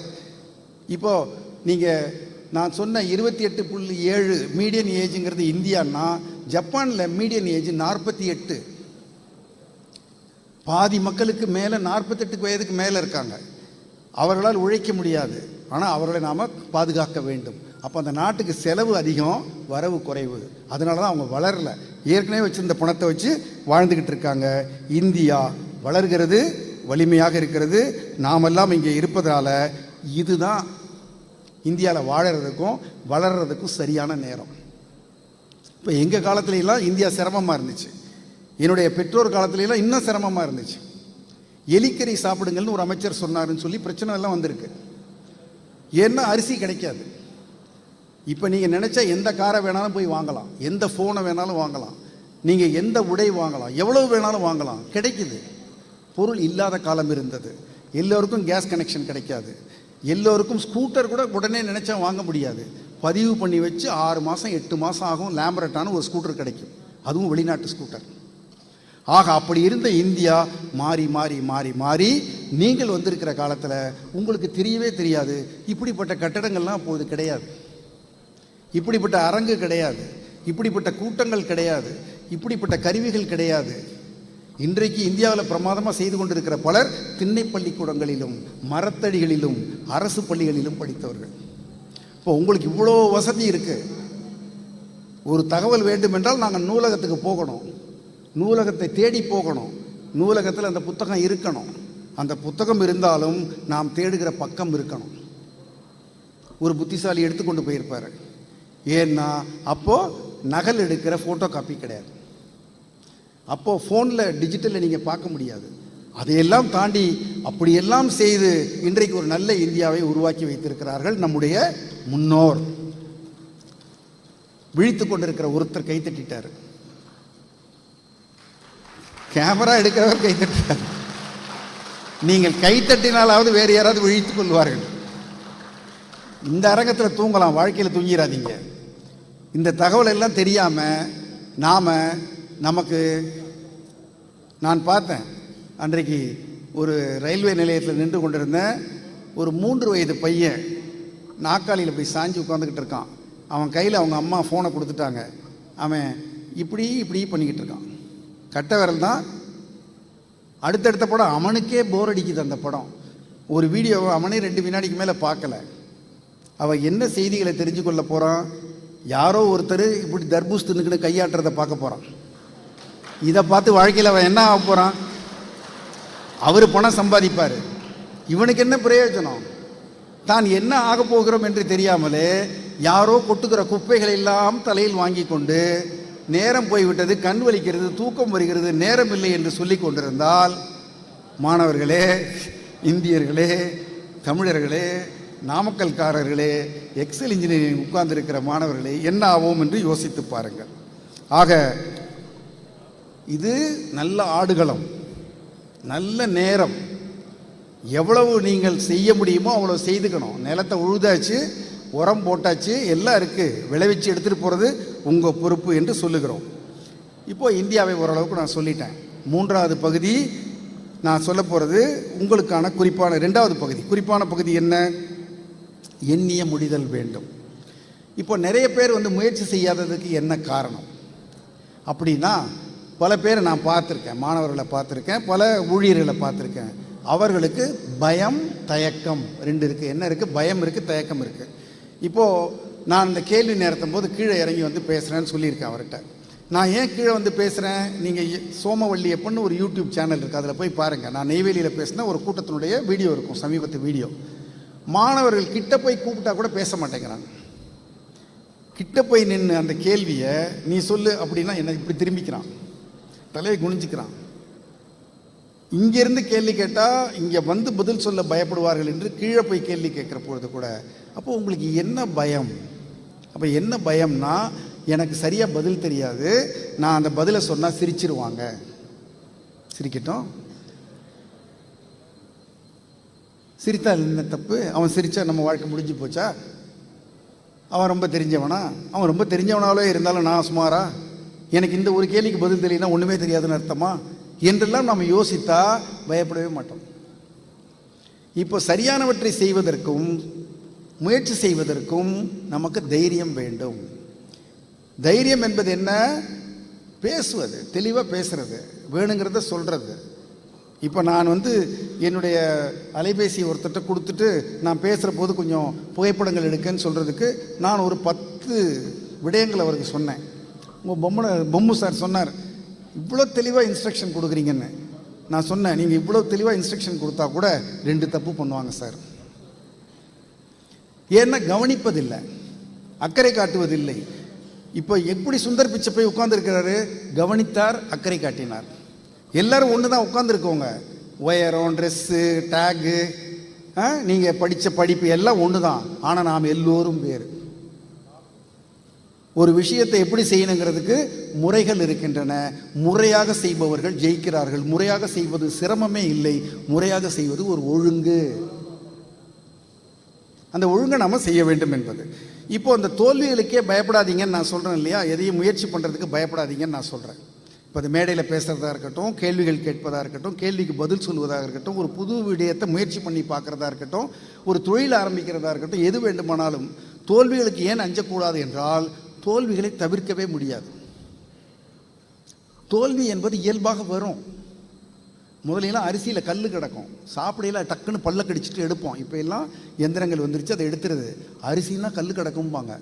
இப்போது நீங்கள் நான் சொன்ன 28.7 மீடியன் ஏஜுங்கிறது இந்தியான்னா, ஜப்பானில் மீடியன் ஏஜ் 48. பாதி மக்களுக்கு மேலே 48 வயதுக்கு மேலே இருக்காங்க. அவர்களால் உழைக்க முடியாது, ஆனால் அவர்களை நாம் பாதுகாக்க வேண்டும். அப்போ அந்த நாட்டுக்கு செலவு அதிகம், வரவு குறைவு. அதனால தான் அவங்க வளரல. ஏற்கனவே வச்சுருந்த பணத்தை வச்சு வாழ்ந்துக்கிட்டு இருக்காங்க. இந்தியா வளர்கிறது, வலிமையாக இருக்கிறது. நாமெல்லாம் இங்கே இருப்பதால் இதுதான் இந்தியாவில் வாழறதுக்கும் வளர்கிறதுக்கும் சரியான நேரம். இப்போ எங்கள் காலத்துலலாம் இந்தியா சிரமமாக இருந்துச்சு. என்னுடைய பெற்றோர் காலத்துலலாம் இன்னும் சிரமமாக இருந்துச்சு. எலிக்கறி சாப்பிடுங்கள்னு ஒரு அமைச்சர் சொன்னாருன்னு சொல்லி பிரச்சனை எல்லாம் வந்திருக்கு. ஏன்னா அரிசி கிடைக்காது. இப்போ நீங்கள் நினச்சா எந்த காரை வேணாலும் போய் வாங்கலாம், எந்த ஃபோனை வேணாலும் வாங்கலாம், நீங்கள் எந்த உடை வாங்கலாம், எவ்வளவு வேணாலும் வாங்கலாம், கிடைக்குது. பொருள் இல்லாத காலம் இருந்தது. எல்லோருக்கும் கேஸ் கனெக்ஷன் கிடைக்காது. எல்லோருக்கும் ஸ்கூட்டர் கூட உடனே நினச்சா வாங்க முடியாது. பதிவு பண்ணி வச்சு 6 மாதம் 8 மாதம் ஆகும் லேம்பரட்டான ஒரு ஸ்கூட்டர் கிடைக்கும், அதுவும் வெளிநாட்டு ஸ்கூட்டர். ஆக அப்படி இருந்த இந்தியா மாறி மாறி மாறி மாறி நீங்கள் வந்திருக்கிற காலத்தில் உங்களுக்கு தெரியவே தெரியாது. இப்படிப்பட்ட கட்டடங்கள்லாம் அப்போது கிடையாது, இப்படிப்பட்ட அரங்கு கிடையாது, இப்படிப்பட்ட கூட்டங்கள் கிடையாது, இப்படிப்பட்ட கருவிகள் கிடையாது. இன்றைக்கு இந்தியாவில் பிரமாதமாக செய்து கொண்டிருக்கிற பலர் திண்ணை பள்ளிக்கூடங்களிலும் மரத்தடிகளிலும் அரசு பள்ளிகளிலும் படித்தவர்கள். இப்போ உங்களுக்கு இவ்வளோ வசதி இருக்குது. ஒரு தகவல் வேண்டுமென்றால் நாங்கள் நூலகத்துக்கு போகணும், நூலகத்தை தேடி போகணும், நூலகத்தில் அந்த புத்தகம் இருக்கணும். அந்த புத்தகம் இருந்தாலும் நாம் தேடுகிற பக்கம் இருக்கணும். ஒரு புத்திசாலி எடுத்துக்கொண்டு போயிருப்பார். ஏன்னா அப்போது நகல் எடுக்கிற ஃபோட்டோ காப்பி கிடையாது. அப்போது ஃபோனில் டிஜிட்டலில் நீங்கள் பார்க்க முடியாது. அதையெல்லாம் தாண்டி அப்படியெல்லாம் செய்து இன்றைக்கு ஒரு நல்ல இந்தியாவை உருவாக்கி வைத்திருக்கிறார்கள் நம்முடைய முன்னோர். விழித்து கொண்டிருக்கிற ஒருத்தர் கைத்தட்டிட்டார். கேமரா எடுக்கிறவர் கைத்தட்டுறார். நீங்கள் கைத்தட்டினாலாவது வேறு யாராவது விழித்துக் கொள்வார்கள். இந்த அரங்கத்தில் தூங்கலாம், வாழ்க்கையில் தூங்கிடாதீங்க. இந்த தகவல் எல்லாம் தெரியாமல் நமக்கு நான் பார்த்தேன் அன்றைக்கு ஒரு ரயில்வே நிலையத்தில் நின்று கொண்டிருந்தேன். ஒரு 3 வயது பையன் நாற்காலியில் போய் சாஞ்சு உட்காந்துக்கிட்டு இருக்கான். அவன் கையில் அவங்க அம்மா ஃபோனை கொடுத்துட்டாங்க. அவன் இப்படி பண்ணிக்கிட்டு இருக்கான். கட்ட விரல் தான். அடுத்தடுத்த படம் அவனுக்கே போர் அடிக்குது. அந்த படம் ஒரு வீடியோவை அவனே 2 வினாடிக்கு மேலே பார்க்கல. அவன் என்ன செய்திகளை தெரிஞ்சு கொள்ள போகிறான்? யாரோ ஒருத்தர் இப்படி தர்பூஸ் தின்னுக்கிட்டு கையாட்டுறதை பார்க்க போகிறான். இதை பார்த்து வாழ்க்கையில் அவன் என்ன ஆக போகிறான்? அவர் பணம் சம்பாதிப்பார், இவனுக்கு என்ன பிரயோஜனம்? தான் என்ன ஆக போகிறோம் என்று தெரியாமலே யாரோ கொட்டுகிற குப்பைகளை எல்லாம் தலையில் வாங்கி கொண்டு நேரம் போய்விட்டது, கண் வலிக்கிறது, தூக்கம் வருகிறது, நேரம் இல்லை என்று சொல்லி கொண்டிருந்தால், மாணவர்களே, இந்தியர்களே, தமிழர்களே, நாமக்கல்காரர்களே, எக்ஸல் இன்ஜினியரிங் உட்கார்ந்திருக்கிற மாணவர்களே, என்ன ஆவோம் என்று யோசித்து பாருங்கள். ஆக இது நல்ல ஆடுகளம், நல்ல நேரம். எவ்வளவு நீங்கள் செய்ய முடியுமோ அவ்வளோ செய்துக்கணும். நிலத்தை உழுதாச்சு, உரம் போட்டாச்சு, எல்லாம் இருக்குது. விளைவிச்சு எடுத்துகிட்டு போகிறது உங்கள் பொறுப்பு என்று சொல்லுகிறோம். இப்போது இந்தியாவை ஓரளவுக்கு நான் சொல்லிட்டேன். 3வது பகுதி நான் சொல்ல போகிறது உங்களுக்கான குறிப்பான 2வது பகுதி. குறிப்பான பகுதி என்ன? எண்ணிய முடிதல் வேண்டும். இப்போ நிறைய பேர் முயற்சி செய்யாததுக்கு என்ன காரணம் அப்படின்னா, பல பேரை நான் பார்த்துருக்கேன், மாணவர்களை பார்த்துருக்கேன், பல ஊழியர்களை பார்த்துருக்கேன். அவர்களுக்கு பயம், தயக்கம் 2 இருக்குது. என்ன இருக்குது? பயம் இருக்குது, தயக்கம் இருக்குது. இப்போது நான் இந்த கேள்வி நேரத்தும் போது கீழே இறங்கி பேசுகிறேன்னு சொல்லியிருக்கேன் அவர்கிட்ட. நான் ஏன் கீழே பேசுகிறேன்? நீங்கள் சோமவள்ளி எப்பன்னு ஒரு யூடியூப் சேனல் இருக்குது, அதில் போய் பாருங்கள். நான் நெய்வேலியில் பேசின ஒரு கூட்டத்தினுடைய வீடியோ இருக்கும், சமீபத்து வீடியோ. மாணவர்கள் கிட்ட போய் கூப்பிட்டா கூட பேச மாட்டேங்கிறாங்க. கிட்ட போய் நின்று அந்த கேள்வியை நீ சொல்லு அப்படின்னா என்ன இப்படி திரும்பிக்கிறான், தலையை குனிஞ்சிக்கிறான். இங்கேருந்து கேள்வி கேட்டால் இங்கே பதில் சொல்ல பயப்படுவார்கள் என்று கீழே போய் கேள்வி கேட்குற பொழுது கூட, அப்போ உங்களுக்கு என்ன பயம்? அப்போ என்ன பயம்னா, எனக்கு சரியாக பதில் தெரியாது, நான் அந்த பதிலை சொன்னால் சிரிச்சிருவாங்க. சிரிக்கட்டும், சிரித்தா என்ன தப்பு? அவன் சிரித்தா நம்ம வாழ்க்கை முடிஞ்சு போச்சா? அவன் ரொம்ப தெரிஞ்சவனா? அவன் ரொம்ப தெரிஞ்சவனாலே இருந்தாலும் நான் சுமாரா? எனக்கு இந்த ஒரு கேள்விக்கு பதில் தெரியலனா ஒன்றுமே தெரியாதுன்னு அர்த்தமா என்றெல்லாம் நாம் யோசித்தா பயப்படவே மாட்டோம். இப்போ சரியானவற்றை செய்வதற்கும் முயற்சி செய்வதற்கும் நமக்கு தைரியம் வேண்டும். தைரியம் என்பது என்ன? பேசுவது, தெளிவாக பேசுறது, வேணுங்கிறத சொல்கிறது. இப்போ நான் என்னுடைய அலைபேசி ஒருத்தட்ட கொடுத்துட்டு நான் பேசுகிற போது கொஞ்சம் புகைப்படங்கள் எடுக்கன்னு சொல்கிறதுக்கு நான் ஒரு 10 விடயங்கள் அவருக்கு சொன்னேன். உங்கள் பொம்மு சார் சொன்னார், இவ்வளோ தெளிவாக இன்ஸ்ட்ரக்ஷன் கொடுக்குறீங்கன்னு. நான் சொன்னேன், நீங்கள் இவ்வளோ தெளிவாக இன்ஸ்ட்ரக்ஷன் கொடுத்தா கூட 2 தப்பு பண்ணுவாங்க சார். ஏன்னா கவனிப்பதில்லை, அக்கறை காட்டுவதில்லை. இப்போ எப்படி சுந்தர் பிச்சை போய் உட்கார்ந்துருக்கிறாரு? கவனித்தார், அக்கறை காட்டினார். எல்லாரும் ஒன்று தான் உட்காந்துருக்கோங்க. ஒயரம், ட்ரெஸ்ஸு, டேகு, நீங்கள் படித்த படிப்பு எல்லாம் ஒன்று தான். ஆனால் நாம் எல்லோரும் வேறு. ஒரு விஷயத்தை எப்படி செய்யணுங்கிறதுக்கு முறைகள் இருக்கின்றன. முறையாக செய்பவர்கள் ஜெயிக்கிறார்கள். முறையாக செய்வது சிரமமே இல்லை. முறையாக செய்வது ஒரு ஒழுங்கு. அந்த ஒழுங்கை நாம் செய்ய வேண்டும் என்பது. இப்போ அந்த தோல்விகளுக்கே பயப்படாதீங்கன்னு நான் சொல்கிறேன் இல்லையா? எதையும் முயற்சி பண்ணுறதுக்கு பயப்படாதீங்கன்னு நான் சொல்கிறேன். இப்போ அது மேடையில் பேசுகிறதா இருக்கட்டும், கேள்விகள் கேட்பதாக இருக்கட்டும், கேள்விக்கு பதில் சொல்வதாக இருக்கட்டும், ஒரு புது விடயத்தை முயற்சி பண்ணி பார்க்குறதா இருக்கட்டும், ஒரு தொழில் ஆரம்பிக்கிறதா இருக்கட்டும், எது வேண்டுமானாலும் தோல்விகளுக்கு ஏன் அஞ்சக்கூடாது என்றால், தோல்விகளை தவிர்க்கவே முடியாது. தோல்வி என்பது இயல்பாக வரும். முதலெல்லாம் அரிசியில் கல் கிடக்கும், சாப்பிடையில் டக்குன்னு பல்ல கடிச்சிட்டு எடுப்போம். இப்போ எல்லாம் எந்திரங்கள் வந்துருச்சு, அதை எடுத்துருது. அரிசினா கல் கிடக்கும்பாங்க.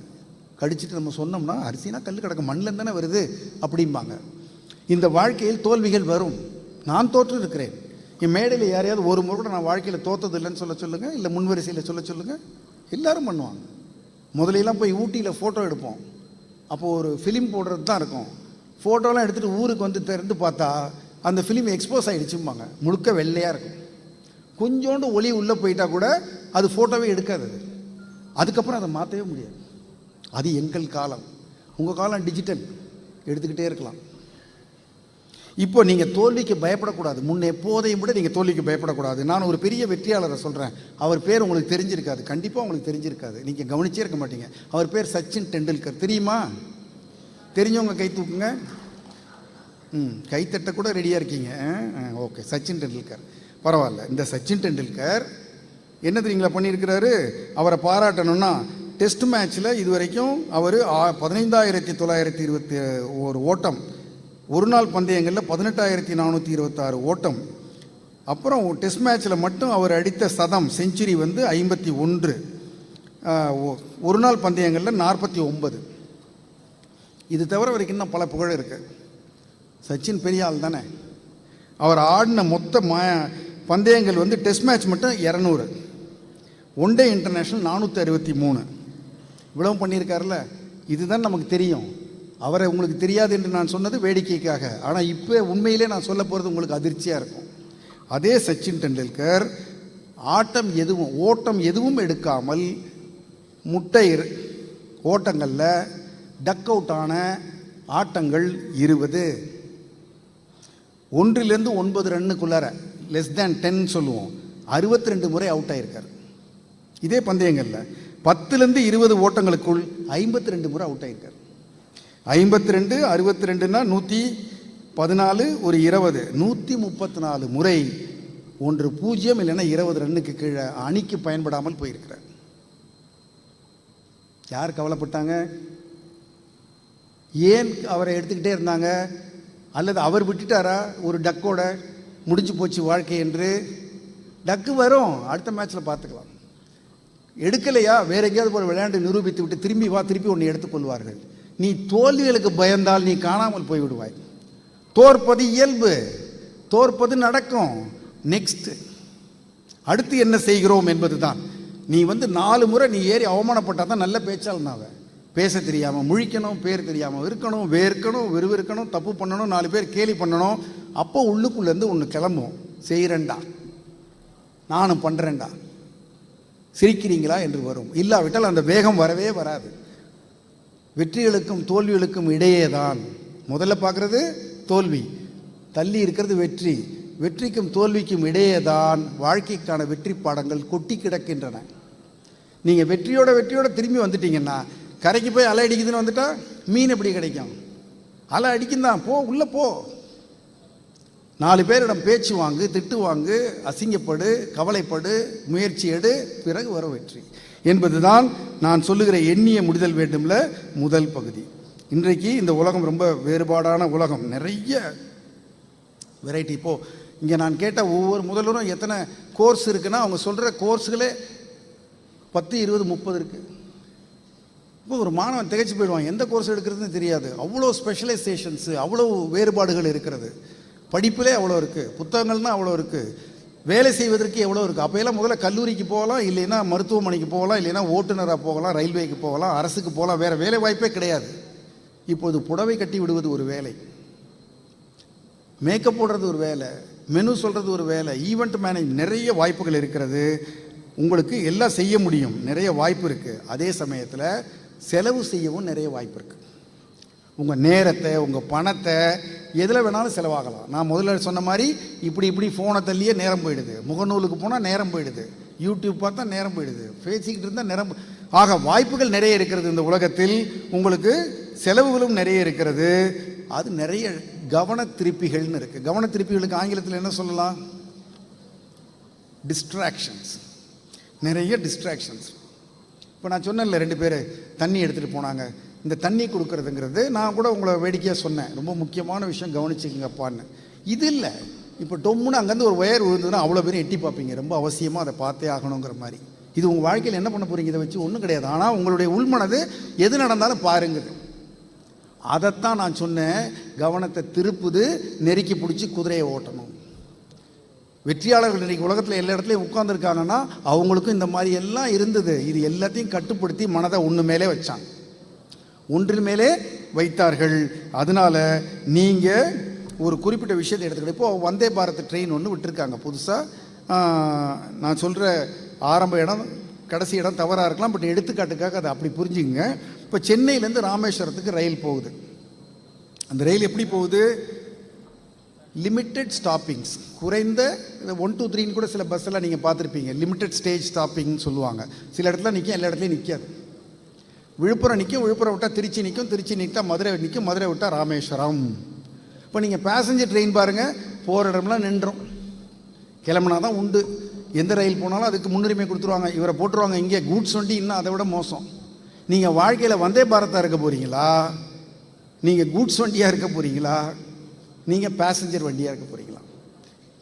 கடிச்சிட்டு நம்ம சொன்னோம்னா அரிசினா கல் கிடக்கும், மண்ணில் தானே வருது அப்படிம்பாங்க. இந்த வாழ்க்கையில் தோல்விகள் வரும். நான் தோற்று இருக்கிறேன். என் மேடையில் யாரையாவது ஒரு முறை கூட நான் வாழ்க்கையில் தோற்றது இல்லைன்னு சொல்ல சொல்லுங்கள், இல்லை முன்வரிசையில் சொல்ல சொல்லுங்கள். எல்லாரும் பண்ணுவாங்க. முதலெல்லாம் போய் ஊட்டியில் ஃபோட்டோ எடுப்போம். அப்போது ஒரு ஃபிலிம் போடுறது தான் இருக்கும். ஃபோட்டோலாம் எடுத்துகிட்டு ஊருக்கு திறந்து பார்த்தா அந்த ஃபிலிம் எக்ஸ்போஸ் ஆகிடுச்சும்பாங்க. முழுக்க வெள்ளையாக இருக்கும். கொஞ்சோண்டு ஒளி உள்ளே போயிட்டால் கூட அது ஃபோட்டோவே எடுக்காது. அதுக்கப்புறம் அதை மாற்றவே முடியாது. அது எங்கள் காலம். உங்கள் காலம் டிஜிட்டல், எடுத்துக்கிட்டே இருக்கலாம். இப்போ நீங்கள் தோல்விக்கு பயப்படக்கூடாது. முன்ன எப்போதையும் விட நீங்கள் தோல்விக்கு பயப்படக்கூடாது. நான் ஒரு பெரிய வெற்றியாளரை சொல்கிறேன். அவர் பேர் உங்களுக்கு தெரிஞ்சிருக்காது, கண்டிப்பாக உங்களுக்கு தெரிஞ்சிருக்காது, நீங்கள் கவனிச்சே இருக்க மாட்டீங்க. அவர் பேர் சச்சின் டெண்டுல்கர். தெரியுமா? தெரிஞ்சவங்க கை தூக்குங்க. கைத்தட்ட கூட ரெடியாக இருக்கீங்க. ஓகே, சச்சின் டெண்டுல்கர் பரவாயில்ல. இந்த சச்சின் டெண்டுல்கர் என்ன தெரியுங்களா பண்ணியிருக்கிறாரு? அவரை பாராட்டணும்னா, டெஸ்ட் மேட்ச்சில் இது வரைக்கும் அவர் 15,921 ஓட்டம், ஒரு நாள் பந்தயங்களில் 18,426 ஓட்டம், அப்புறம் டெஸ்ட் மேட்ச்சில் மட்டும் அவர் அடித்த சதம் செஞ்சுரி வந்து 51, ஒரு நாள் பந்தயங்களில் 49. இது தவிர வரைக்கும் இன்னும் பல புகழ் இருக்கு. சச்சின் பெரிய ஆள் தானே. அவர் ஆடின மொத்த பந்தயங்கள் வந்து டெஸ்ட் மேட்ச் மட்டும் 200, ஒன் டே இன்டர்நேஷ்னல் 463. இவ்வளவு பண்ணியிருக்காருல்ல. இதுதான் நமக்கு தெரியும். அவரை உங்களுக்கு தெரியாது என்று நான் சொன்னது வேடிக்கைக்காக. ஆனால் இப்போ உண்மையிலே நான் சொல்ல போகிறது உங்களுக்கு அதிர்ச்சியாக இருக்கும். அதே சச்சின் டெண்டுல்கர் ஓட்டம் எதுவும் எடுக்காமல் முட்டை ஓட்டங்களில் டக் அவுட் ஆன ஆட்டங்கள் 20, 1லிருந்து 9 ரன்னுக்குள்ளார, லெஸ் தேன் 10 சொல்லுவோம், 62 முறை அவுட் ஆகியிருக்கார். இதே பந்தயங்களில் 10லிருந்து 20 ஓட்டங்களுக்குள் 52 முறை அவுட் ஆகியிருக்கார். 52, 62ன்னா 114, ஒரு 20, 134 முறை 1-0 இல்லைன்னா 20 ரன்னுக்கு கீழே அணிக்கு பயன்படாமல் போயிருக்கிறார். யார் கவலைப்பட்டாங்க? ஏன் அவரை எடுத்துக்கிட்டே இருந்தாங்க? அல்லது அவர் விட்டுட்டாரா ஒரு டக்கோட முடிஞ்சு போச்சு வாழ்க்கை என்று? டக்கு வரும், அடுத்த மேட்ச்சில் பார்த்துக்கலாம். எடுக்கலையா வேற எங்கேயாவது போய் விளையாண்டு நிரூபித்து விட்டு திரும்பி ஒன்று எடுத்துக்கொள்வார்கள். நீ தோல்விகளுக்கு பயந்தால் நீ காணாமல் போய்விடுவாய். தோற்பது இயல்பு, தோற்பது நடக்கும். நெக்ஸ்ட் அடுத்து என்ன செய்கிறோம் என்பது தான். நீ 4 முறை நீ ஏறி அவமானப்பட்டால் தான் நல்ல பேச்சாளனாவ. பேச தெரியாமல் முழிக்கணும், பேர் தெரியாமல் இருக்கணும், வேர்க்கணும், விறுவிறுக்கணும், தப்பு பண்ணணும், 4 பேர் கேலி பண்ணணும். அப்போ உள்ளுக்குள்ளேருந்து ஒன்று கிளம்பும், செய்கிறேன்டா, நானும் பண்ணுறேன்டா, சிரிக்கிறீங்களா என்று வரும். இல்லாவிட்டால் அந்த வேகம் வரவே வராது. வெற்றிகளுக்கும் தோல்விகளுக்கும் இடையே தான் முதல்ல பார்க்குறது தோல்வி, தள்ளி இருக்கிறது வெற்றி. வெற்றிக்கும் தோல்விக்கும் இடையே தான் வாழ்க்கைக்கான வெற்றி பாடங்கள் கொட்டி கிடக்கின்றன. நீங்கள் வெற்றியோட திரும்பி வந்துட்டீங்கன்னா, கரைக்கு போய் அலை அடிக்குதுன்னு வந்துட்டா மீன் எப்படி கிடைக்கும்? அலை அடிக்கும் தான், போ உள்ளே போ. 4 பேரிடம் பேச்சு வாங்கு, திட்டு வாங்கு, அசிங்கப்படு, கவலைப்படு, முயற்சி எடு, பிறகு வர வெற்றி என்பதுதான் நான் சொல்லுகிற எண்ணிய முடிதல் வேண்டும்ல முதல் பகுதி. இன்றைக்கு இந்த உலகம் ரொம்ப வேறுபாடான உலகம், நிறைய வெரைட்டி. இப்போது இங்கே நான் கேட்ட ஒவ்வொரு முதல்வரும் எத்தனை கோர்ஸ் இருக்குன்னா அவங்க சொல்கிற கோர்ஸுகளே 10, 20, 30 இருக்குது. இப்போ ஒரு மாணவன் திகைச்சு போயிடுவான், எந்த கோர்ஸ் எடுக்கிறதுன்னு தெரியாது. அவ்வளோ ஸ்பெஷலைசேஷன்ஸு, அவ்வளோ வேறுபாடுகள் இருக்கிறது. படிப்பிலே அவ்வளோ இருக்குது, புத்தகங்கள்னால் அவ்வளோ இருக்குது, வேலை செய்வதற்கு எவ்வளோ இருக்குது. அப்போயெல்லாம் முதல்ல கல்லூரிக்கு போகலாம், இல்லைன்னா மருத்துவமனைக்கு போகலாம், இல்லைன்னா ஓட்டுநராக போகலாம், ரயில்வேக்கு போகலாம், அரசுக்கு போகலாம், வேறு வேலை வாய்ப்பே கிடையாது. இப்போது புடவை கட்டி விடுவது ஒரு வேலை, மேக்கப் போடுறது ஒரு வேலை, மெனு சொல்கிறது ஒரு வேலை, ஈவெண்ட் மேனேஜ், நிறைய வாய்ப்புகள் இருக்கிறது. உங்களுக்கு எல்லாம் செய்ய முடியும், நிறைய வாய்ப்பு இருக்குது. அதே சமயத்தில் செலவு செய்யவும் நிறைய வாய்ப்பு இருக்குது. உங்கள் நேரத்தை, உங்கள் பணத்தை எதில் வேணாலும் செலவாகலாம். நான் முதல்ல சொன்ன மாதிரி இப்படி ஃபோனை தள்ளியே நேரம் போயிடுது, முகநூலுக்கு போனால் நேரம் போயிடுது, யூடியூப் பார்த்தா நேரம் போயிடுது, பேசிக்கிட்டு இருந்தால் நேரம். ஆக வாய்ப்புகள் நிறைய இருக்கிறது இந்த உலகத்தில். உங்களுக்கு செலவுகளும் நிறைய இருக்கிறது. அது நிறைய கவன திருப்பிகள்னு இருக்குது. கவன திருப்பிகளுக்கு ஆங்கிலத்தில் என்ன சொல்லலாம்? டிஸ்ட்ராக்ஷன்ஸ். நிறைய டிஸ்ட்ராக்ஷன்ஸ். இப்போ நான் சொன்னேன்ல, 2 பேர் தண்ணி எடுத்துகிட்டு போனாங்க. இந்த தண்ணி கொடுக்கறதுங்கிறது நான் கூட உங்களை வேடிக்கையாக சொன்னேன், ரொம்ப முக்கியமான விஷயம், கவனிச்சுக்கங்கப்பான்னு. இது இல்லை, இப்போ டொம்முன்னு அங்கேருந்து ஒரு ஒயர் விழுந்ததுன்னா அவ்வளோ பேரும் எட்டி பார்ப்பீங்க, ரொம்ப அவசியமாக அதை பார்த்தே ஆகணுங்கிற மாதிரி. இது உங்கள் வாழ்க்கையில் என்ன பண்ண போகிறீங்க? இதை வச்சு ஒன்றும் கிடையாது. ஆனால் உங்களுடைய உள்மனது எது நடந்தாலும் பாருங்குது. அதைத்தான் நான் சொன்னேன், கவனத்தை திருப்புது, நெருக்கி பிடிச்சி குதிரையை ஓட்டணும். வெற்றியாளர்கள் இன்றைக்கி உலகத்தில் எல்லா இடத்துலையும் உட்கார்ந்துருக்காங்கன்னா அவங்களுக்கும் இந்த மாதிரி எல்லாம் இருந்தது. இது எல்லாத்தையும் கட்டுப்படுத்தி மனதை ஒன்று மேலே வச்சாங்க, ஒன்றின் மேலே வைத்தார்கள். அதனால் நீங்கள் ஒரு குறிப்பிட்ட விஷயத்தை எடுத்துக்கிட்டு, இப்போது வந்தே பாரத் ட்ரெயின் ஒன்று விட்டுருக்காங்க புதுசாக. நான் சொல்கிற ஆரம்ப இடம் கடைசி இடம் தவறாக இருக்கலாம், பட் எடுத்துக்காட்டுக்காக அதை அப்படி புரிஞ்சுங்க. இப்போ சென்னையிலேருந்து ராமேஸ்வரத்துக்கு ரயில் போகுது. அந்த ரயில் எப்படி போகுது? லிமிட்டெட் ஸ்டாப்பிங்ஸ், குறைந்த 1 2 3 கூட சில பஸ்ஸெல்லாம் நீங்கள் பார்த்துருப்பீங்க. லிமிட்டெட் ஸ்டேஜ் ஸ்டாப்பிங்னு சொல்லுவாங்க. சில இடத்துல நிற்கும், எல்லா இடத்துலையும் நிற்காது. விழுப்புரம் நிற்கும், விழுப்புரம் விட்டால் திருச்சி நிற்கும், திருச்சி நிற்கால் மதுரை நிற்கும், மதுரை விட்டால் ராமேஸ்வரம். இப்போ நீங்கள் பேசஞ்சர் ட்ரெயின் பாருங்கள், போகிற இடம்லாம் நின்றோம். கிளம்புனா தான் உண்டு. எந்த ரயில் போனாலும் அதுக்கு முன்னுரிமை கொடுத்துருவாங்க. இவரை போட்டுருவாங்க இங்கே கூட்ஸ் வண்டி, இன்னும் அதை விட மோசம். நீங்கள் வாழ்க்கையில் வந்தே பாரத்தாக இருக்க போகிறீங்களா, நீங்கள் கூட்ஸ் வண்டியாக இருக்க போகிறீங்களா, நீங்கள் பேசஞ்சர் வண்டியாக இருக்க போகிறீங்களா?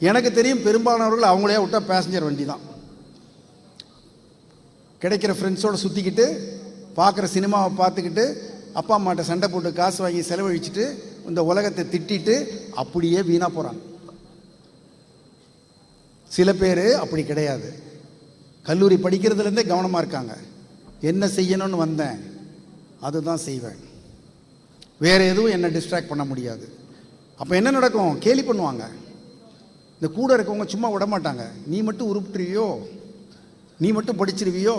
எனக்கு தெரியும் பெரும்பாலானவர்கள் அவங்களே விட்டால் பேசஞ்சர் வண்டி தான். கிடைக்கிற ஃப்ரெண்ட்ஸோடு சுற்றிக்கிட்டு, பார்க்குற சினிமாவை பார்த்துக்கிட்டு, அப்பா அம்மாட்ட சண்டை போட்டு காசு வாங்கி செலவழிச்சிட்டு, இந்த உலகத்தை திட்டிட்டு அப்படியே வீணாக போகிறாங்க. சில பேர் அப்படி கிடையாது. கல்லூரி படிக்கிறதுலேருந்தே கவனமாக இருக்காங்க. என்ன செய்யணும்னு வந்தேன் அதுதான் செய்வேன், வேறு எதுவும் என்னை டிஸ்ட்ராக்ட் பண்ண முடியாது. அப்போ என்ன நடக்கும்? கேலி பண்ணுவாங்க. இந்த கூட இருக்கவங்க சும்மா விட மாட்டாங்க. நீ மட்டும் உருப்பிட்டுருவியோ, நீ மட்டும் படிச்சிருவியோ,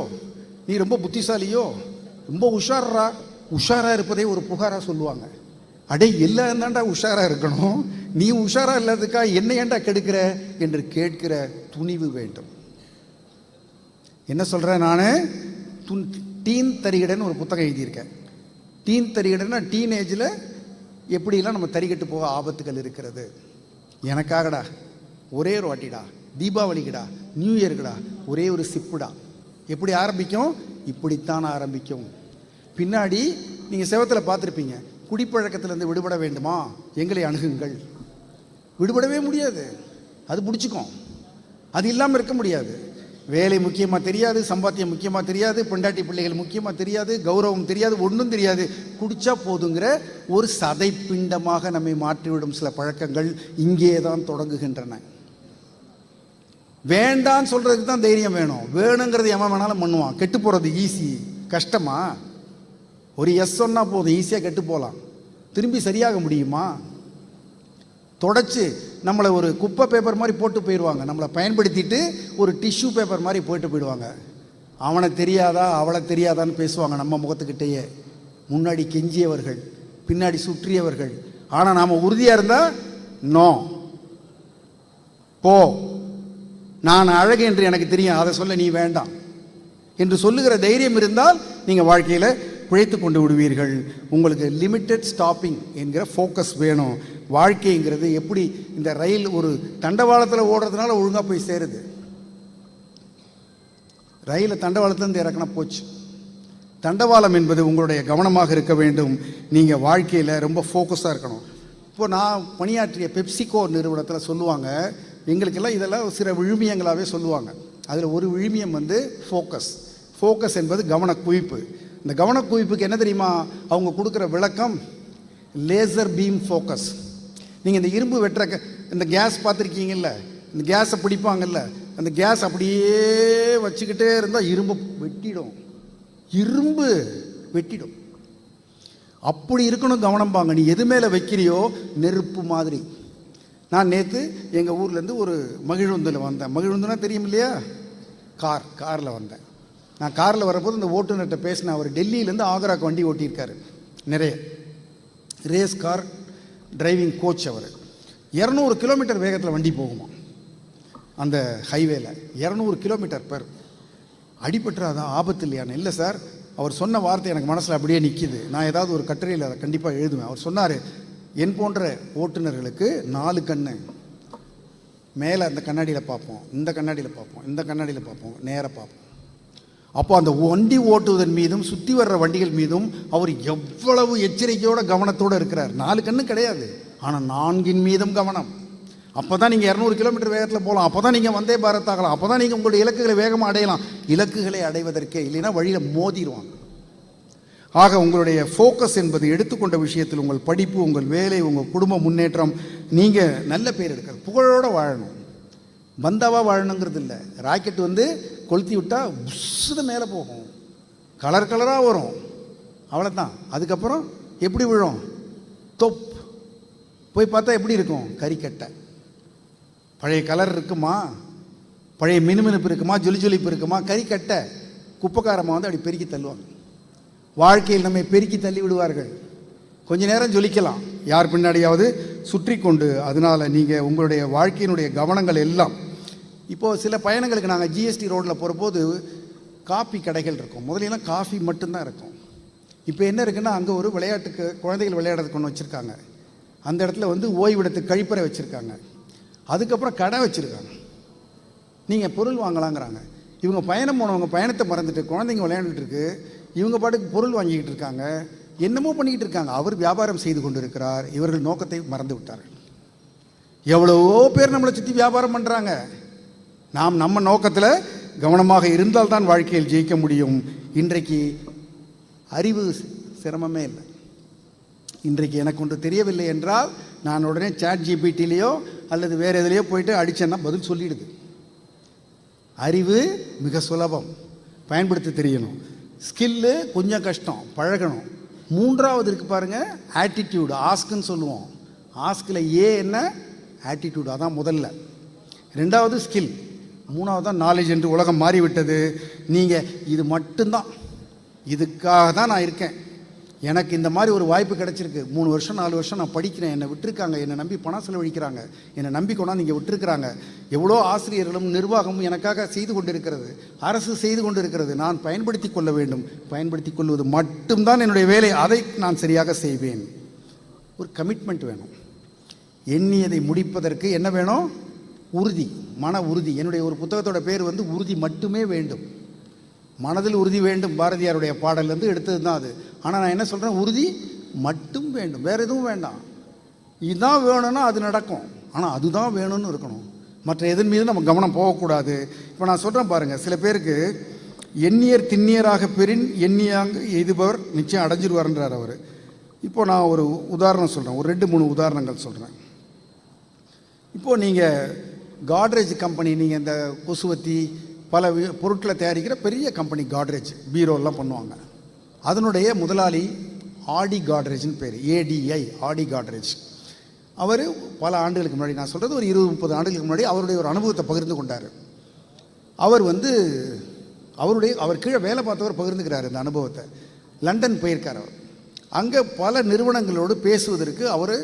நீ ரொம்ப புத்திசாலியோ, ரொம்ப உஷாராக இருப்பதே ஒரு புகாராக சொல்லுவாங்க. அடே எல்லாம் தான்டா உஷாராக இருக்கணும், நீ உஷாராக இல்லாததுக்கா என்ன ஏன்டா கெடுக்கிற என்று கேட்கிற துணிவு வேண்டும். என்ன சொல்கிறேன் நான்? டீன் தரிகடன்னு ஒரு புத்தகம் எழுதியிருக்கேன். டீன் தரிகடன்னா டீனேஜில் எப்படிலாம் நம்ம தரிகட்டு போக ஆபத்துகள் இருக்கிறது. எனக்காகடா ஒரே ஒரு வாட்டிடா, தீபாவளிக்குடா, நியூ இயருக்குடா ஒரே ஒரு சிப்புடா. எப்படி ஆரம்பிக்கும்? இப்படித்தான் ஆரம்பிக்கும். பின்னாடி நீங்கள் செவத்தில் பார்த்துருப்பீங்க, குடிப்பழக்கத்திலேருந்து விடுபட வேண்டுமா, எங்களை அணுகுங்கள். விடுபடவே முடியாது, அது பிடிச்சிக்கும். அது இல்லாமல் இருக்க முடியாது. வேலை முக்கியமாக தெரியாது, சம்பாத்தியம் முக்கியமாக தெரியாது, பெண்டாட்டி பிள்ளைகள் முக்கியமாக தெரியாது, கௌரவம் தெரியாது, ஒன்றும் தெரியாது. குடிச்சா போதுங்கிற ஒரு சதை பிண்டமாக நம்மை மாற்றிவிடும் சில பழக்கங்கள் இங்கே தான் தொடங்குகின்றன. வேண்டான்னு சொல்கிறதுக்கு தான் தைரியம் வேணும். வேணுங்கிறது எவன் வேணாலும் பண்ணுவான். கெட்டு போகிறது ஈஸி, கஷ்டமா? ஒரு எஸ் சொன்னால் போதும், ஈஸியாக கெட்டு போகலாம். திரும்பி சரியாக முடியுமா? தொடச்சி நம்மளை ஒரு குப்பை பேப்பர் மாதிரி போட்டு போயிடுவாங்க. நம்மளை பயன்படுத்திட்டு ஒரு டிஷ்யூ பேப்பர் மாதிரி போட்டு போயிடுவாங்க. அவனை தெரியாதா அவளை தெரியாதான்னு பேசுவாங்க நம்ம முகத்துக்கிட்டேயே. முன்னாடி கெஞ்சியவர்கள், பின்னாடி சுற்றியவர்கள். ஆனால் நாம் உறுதியாக இருந்தால் நோ, போ, நான் அழகு என்று எனக்கு தெரியும், அதை சொல்ல நீ வேண்டாம் என்று சொல்லுகிற தைரியம் இருந்தால் நீங்கள் வாழ்க்கையில் பிழைத்து கொண்டு விடுவீர்கள். உங்களுக்கு லிமிட்டெட் ஸ்டாப்பிங் என்கிற ஃபோக்கஸ் வேணும். வாழ்க்கைங்கிறது எப்படி இந்த ரயில் ஒரு தண்டவாளத்தில் ஓடுறதுனால ஒழுங்காக போய் சேருது. ரயிலை தண்டவாளத்துலேருந்து இறக்கினா போச்சு. தண்டவாளம் என்பது உங்களுடைய கவனமாக இருக்க வேண்டும். நீங்கள் வாழ்க்கையில் ரொம்ப ஃபோக்கஸாக இருக்கணும். இப்போ நான் பணியாற்றிய பெப்சிகோ நிறுவனத்தில் சொல்லுவாங்க, எங்களுக்கெல்லாம் இதெல்லாம் சில விழுமியங்களாகவே சொல்லுவாங்க. அதில் ஒரு விழுமியம் வந்து ஃபோக்கஸ். ஃபோக்கஸ் என்பது கவனக்குவிப்பு. இந்த கவனக்குவிப்புக்கு என்ன தெரியுமா அவங்க கொடுக்குற விளக்கம்? Laser beam focus. நீங்கள் இந்த இரும்பு வெட்டுற இந்த கேஸ் பார்த்துருக்கீங்கல்ல, இந்த கேஸை பிடிப்பாங்கல்ல, அந்த கேஸ் அப்படியே வச்சுக்கிட்டே இருந்தால் இரும்பு வெட்டிடும், இரும்பு வெட்டிடும். அப்படி இருக்கணும் கவனம்பாங்க. நீ எது மேலே வைக்கிறியோ நெருப்பு மாதிரி. நான் நேற்று எங்கள் ஊர்லேருந்து ஒரு மகிழுந்தில் வந்தேன். மகிழுந்துனா தெரியும் இல்லையா? காரில் வந்தேன். நான் காரில் வரப்போது இந்த ஓட்டுநர்கிட்ட பேசினேன். அவர் டெல்லியிலேருந்து ஆக்ராக்கு வண்டி ஓட்டியிருக்காரு. நிறைய ரேஸ் கார் டிரைவிங் கோச். அவர் 200 கிலோமீட்டர் வேகத்தில் வண்டி போகுமா அந்த ஹைவேல. 200 கிலோமீட்டர் பெர். அடிபட்டுறாதான், ஆபத்து இல்லையான்னு? இல்லை சார், அவர் சொன்ன வார்த்தை எனக்கு மனசில் அப்படியே நிற்கிது. நான் ஏதாவது ஒரு கட்டுரையில் அதை கண்டிப்பாக எழுதுவேன். அவர் சொன்னார், என் போன்ற ஓட்டுநர்களுக்கு 4 கண்ணு. மேலே அந்த கண்ணாடியில் பார்ப்போம், இந்த கண்ணாடியில் பார்ப்போம், இந்த கண்ணாடியில் பார்ப்போம், நேராக பார்ப்போம். அப்போ அந்த வண்டி ஓட்டுவதன் மீதும் சுற்றி வர்ற வண்டிகள் மீதும் அவர் எவ்வளவு எச்சரிக்கையோட கவனத்தோடு இருக்கிறார். 4 கண்ணு கிடையாது, ஆனால் 4 மீதும் கவனம். அப்போ தான் நீங்கள் 200 கிலோமீட்டர் வேகத்தில் போகலாம். அப்போ தான் நீங்கள் வந்தே பாரத் ஆகலாம். அப்போ தான் நீங்கள் உங்களுடைய இலக்குகளை வேகமாக அடையலாம். இலக்குகளை அடைவதற்கே, இல்லைன்னா வழியில் மோதிடுவாங்க. ஆக உங்களுடைய ஃபோக்கஸ் என்பது எடுத்துக்கொண்ட விஷயத்தில் உங்கள் படிப்பு, உங்கள் வேலை, உங்கள் குடும்ப முன்னேற்றம், நீங்கள் நல்ல பேர் எடுக்கிறது, புகழோடு வாழணும். பந்தாவாக வாழணுங்கிறது இல்லை. ராக்கெட் வந்து கொளுத்தி விட்டால் புஷ்ஷுன்னு மேலே போகும், கலர் கலராக வரும், அவ்வளோதான். அதுக்கப்புறம் எப்படி விழும்? தொப். போய் பார்த்தா எப்படி இருக்கும்? கறிக்கட்டை. பழைய கலர் இருக்குமா, பழைய மினுமினுப்பு இருக்குமா, ஜொலிஜொலிப்பு இருக்குமா? கறிக்கட்டை. குப்பைக்காரமாக வந்து அப்படி பெருக்கி தள்ளுவாங்க. வாழ்க்கையில் நம்மை பெருக்கி தள்ளி விடுவார்கள். கொஞ்ச நேரம் ஜொலிக்கலாம், யார் பின்னாடியாவது சுற்றி கொண்டு அதனால் நீங்கள் உங்களுடைய வாழ்க்கையினுடைய கவனங்கள் எல்லாம் இப்போது சில பயணங்களுக்கு நாங்கள் ஜிஎஸ்டி ரோட்டில் போகிறபோது காஃபி கடைகள் இருக்கும். முதலெல்லாம் காஃபி மட்டும்தான் இருக்கும். இப்போ என்ன இருக்குன்னா அங்கே ஒரு விளையாட்டுக்கு குழந்தைகள் விளையாடுறதுக்கு ஒன்று வச்சுருக்காங்க. அந்த இடத்துல வந்து ஓய்விடத்துக்கு கழிப்பறை வச்சுருக்காங்க. அதுக்கப்புறம் கடை வச்சுருக்காங்க. நீங்கள் பொருள் வாங்கலாங்கிறாங்க. இவங்க பயணம் போனவங்க பயணத்தை மறந்துட்டு குழந்தைங்க விளையாண்டுட்டு இருக்கு, இவங்க பாட்டுக்கு பொருள் வாங்கிக்கிட்டு இருக்காங்க, என்னமோ பண்ணிக்கிட்டு இருக்காங்க. அவர் வியாபாரம் செய்து கொண்டு இருக்கிறார். இவர்கள் நோக்கத்தை மறந்து விட்டார்கள். எவ்வளவோ பேர் நம்மளை சுற்றி வியாபாரம் பண்ணுறாங்க. நாம் நம்ம நோக்கத்தில் கவனமாக இருந்தால்தான் வாழ்க்கையில் ஜெயிக்க முடியும். இன்றைக்கு அறிவு சிரமமே இல்லை. இன்றைக்கு எனக்கு ஒன்று தெரியவில்லை என்றால் நான் உடனே சாட் ஜிபிடிலேயோ அல்லது வேறு எதுலேயோ போயிட்டு அடித்தேன்னா பதில் சொல்லிடுது. அறிவு மிக சுலபம், பயன்படுத்த தெரியணும். ஸ்கில்லு கொஞ்சம் கஷ்டம், பழகணும். மூன்றாவது இருக்குது பாருங்கள், ஆட்டிடியூடு. ஆஸ்க்குன்னு சொல்லுவோம். ஆஸ்கில் என்ன ஆட்டிடியூடு, அதான் முதல்ல. ரெண்டாவது ஸ்கில், மூணாவது தான் நாலேஜ் என்று உலகம் மாறிவிட்டது. நீங்கள் இது மட்டும்தான், இதுக்காக தான் நான் இருக்கேன், எனக்கு இந்த மாதிரி ஒரு வாய்ப்பு கிடச்சிருக்கு, 3 வருஷம் 4 வருஷம் நான் படிக்கிறேன், என்னை விட்டுருக்காங்க, என்னை நம்பி பணம் செலவழிக்கிறாங்க, என்னை நம்பி கொண்டாந்து நீங்கள் விட்டுருக்குறாங்க, எவ்வளோ ஆசிரியர்களும் நிர்வாகமும் எனக்காக செய்து கொண்டிருக்கிறது, அரசு செய்து கொண்டிருக்கிறது, நான் பயன்படுத்தி கொள்ள வேண்டும். பயன்படுத்தி கொள்வது மட்டும்தான் என்னுடைய வேலை, அதை நான் சரியாக செய்வேன். ஒரு கமிட்மெண்ட் வேணும். எண்ணியதை முடிப்பதற்கு என்ன வேணும்? உறுதி, மன உறுதி. என்னுடைய ஒரு புத்தகத்தோட பேர் வந்து உறுதி மட்டுமே வேண்டும். மனதில் உறுதி வேண்டும், பாரதியாருடைய பாடலேருந்து எடுத்தது தான் அது. ஆனால் நான் என்ன சொல்கிறேன், உறுதி மட்டும் வேண்டும், வேறு எதுவும் வேண்டாம். இதுதான் வேணும்னா அது நடக்கும், ஆனால் அதுதான் வேணும்னு இருக்கணும். மற்ற எதன் மீது நம்ம கவனம் போகக்கூடாது. இப்போ நான் சொல்கிறேன் பாருங்கள், சில பேருக்கு எண்ணியர் திண்ணியராக பெறின் எண்ணியாங்க எய்துபவர் நிச்சயம் அடைஞ்சிருவார்ன்றார் அவர். இப்போ நான் ஒரு உதாரணம் சொல்கிறேன், ஒரு 2-3 உதாரணங்கள் சொல்கிறேன். இப்போது நீங்கள் காட்ரேஜ் கம்பெனி, நீங்கள் இந்த கொசுவத்தி பல பொருட்களை தயாரிக்கிற பெரிய கம்பெனி காட்ரேஜ், பீரோலாம் பண்ணுவாங்க. அதனுடைய முதலாளி ஆடி காட்ரேஜ்னு பேர், ADI, ஆடி காட்ரேஜ். அவர் பல ஆண்டுகளுக்கு முன்னாடி, நான் சொல்கிறது ஒரு 20-30 ஆண்டுகளுக்கு முன்னாடி அவருடைய ஒரு அனுபவத்தை பகிர்ந்து கொண்டார். அவர் வந்து அவர் கீழே வேலை பார்த்தவர் பகிர்ந்துக்கிறார் இந்த அனுபவத்தை. லண்டன் போயிருக்கார் அவர். அங்கே பல நிறுவனங்களோடு பேசுவதற்கு அவர்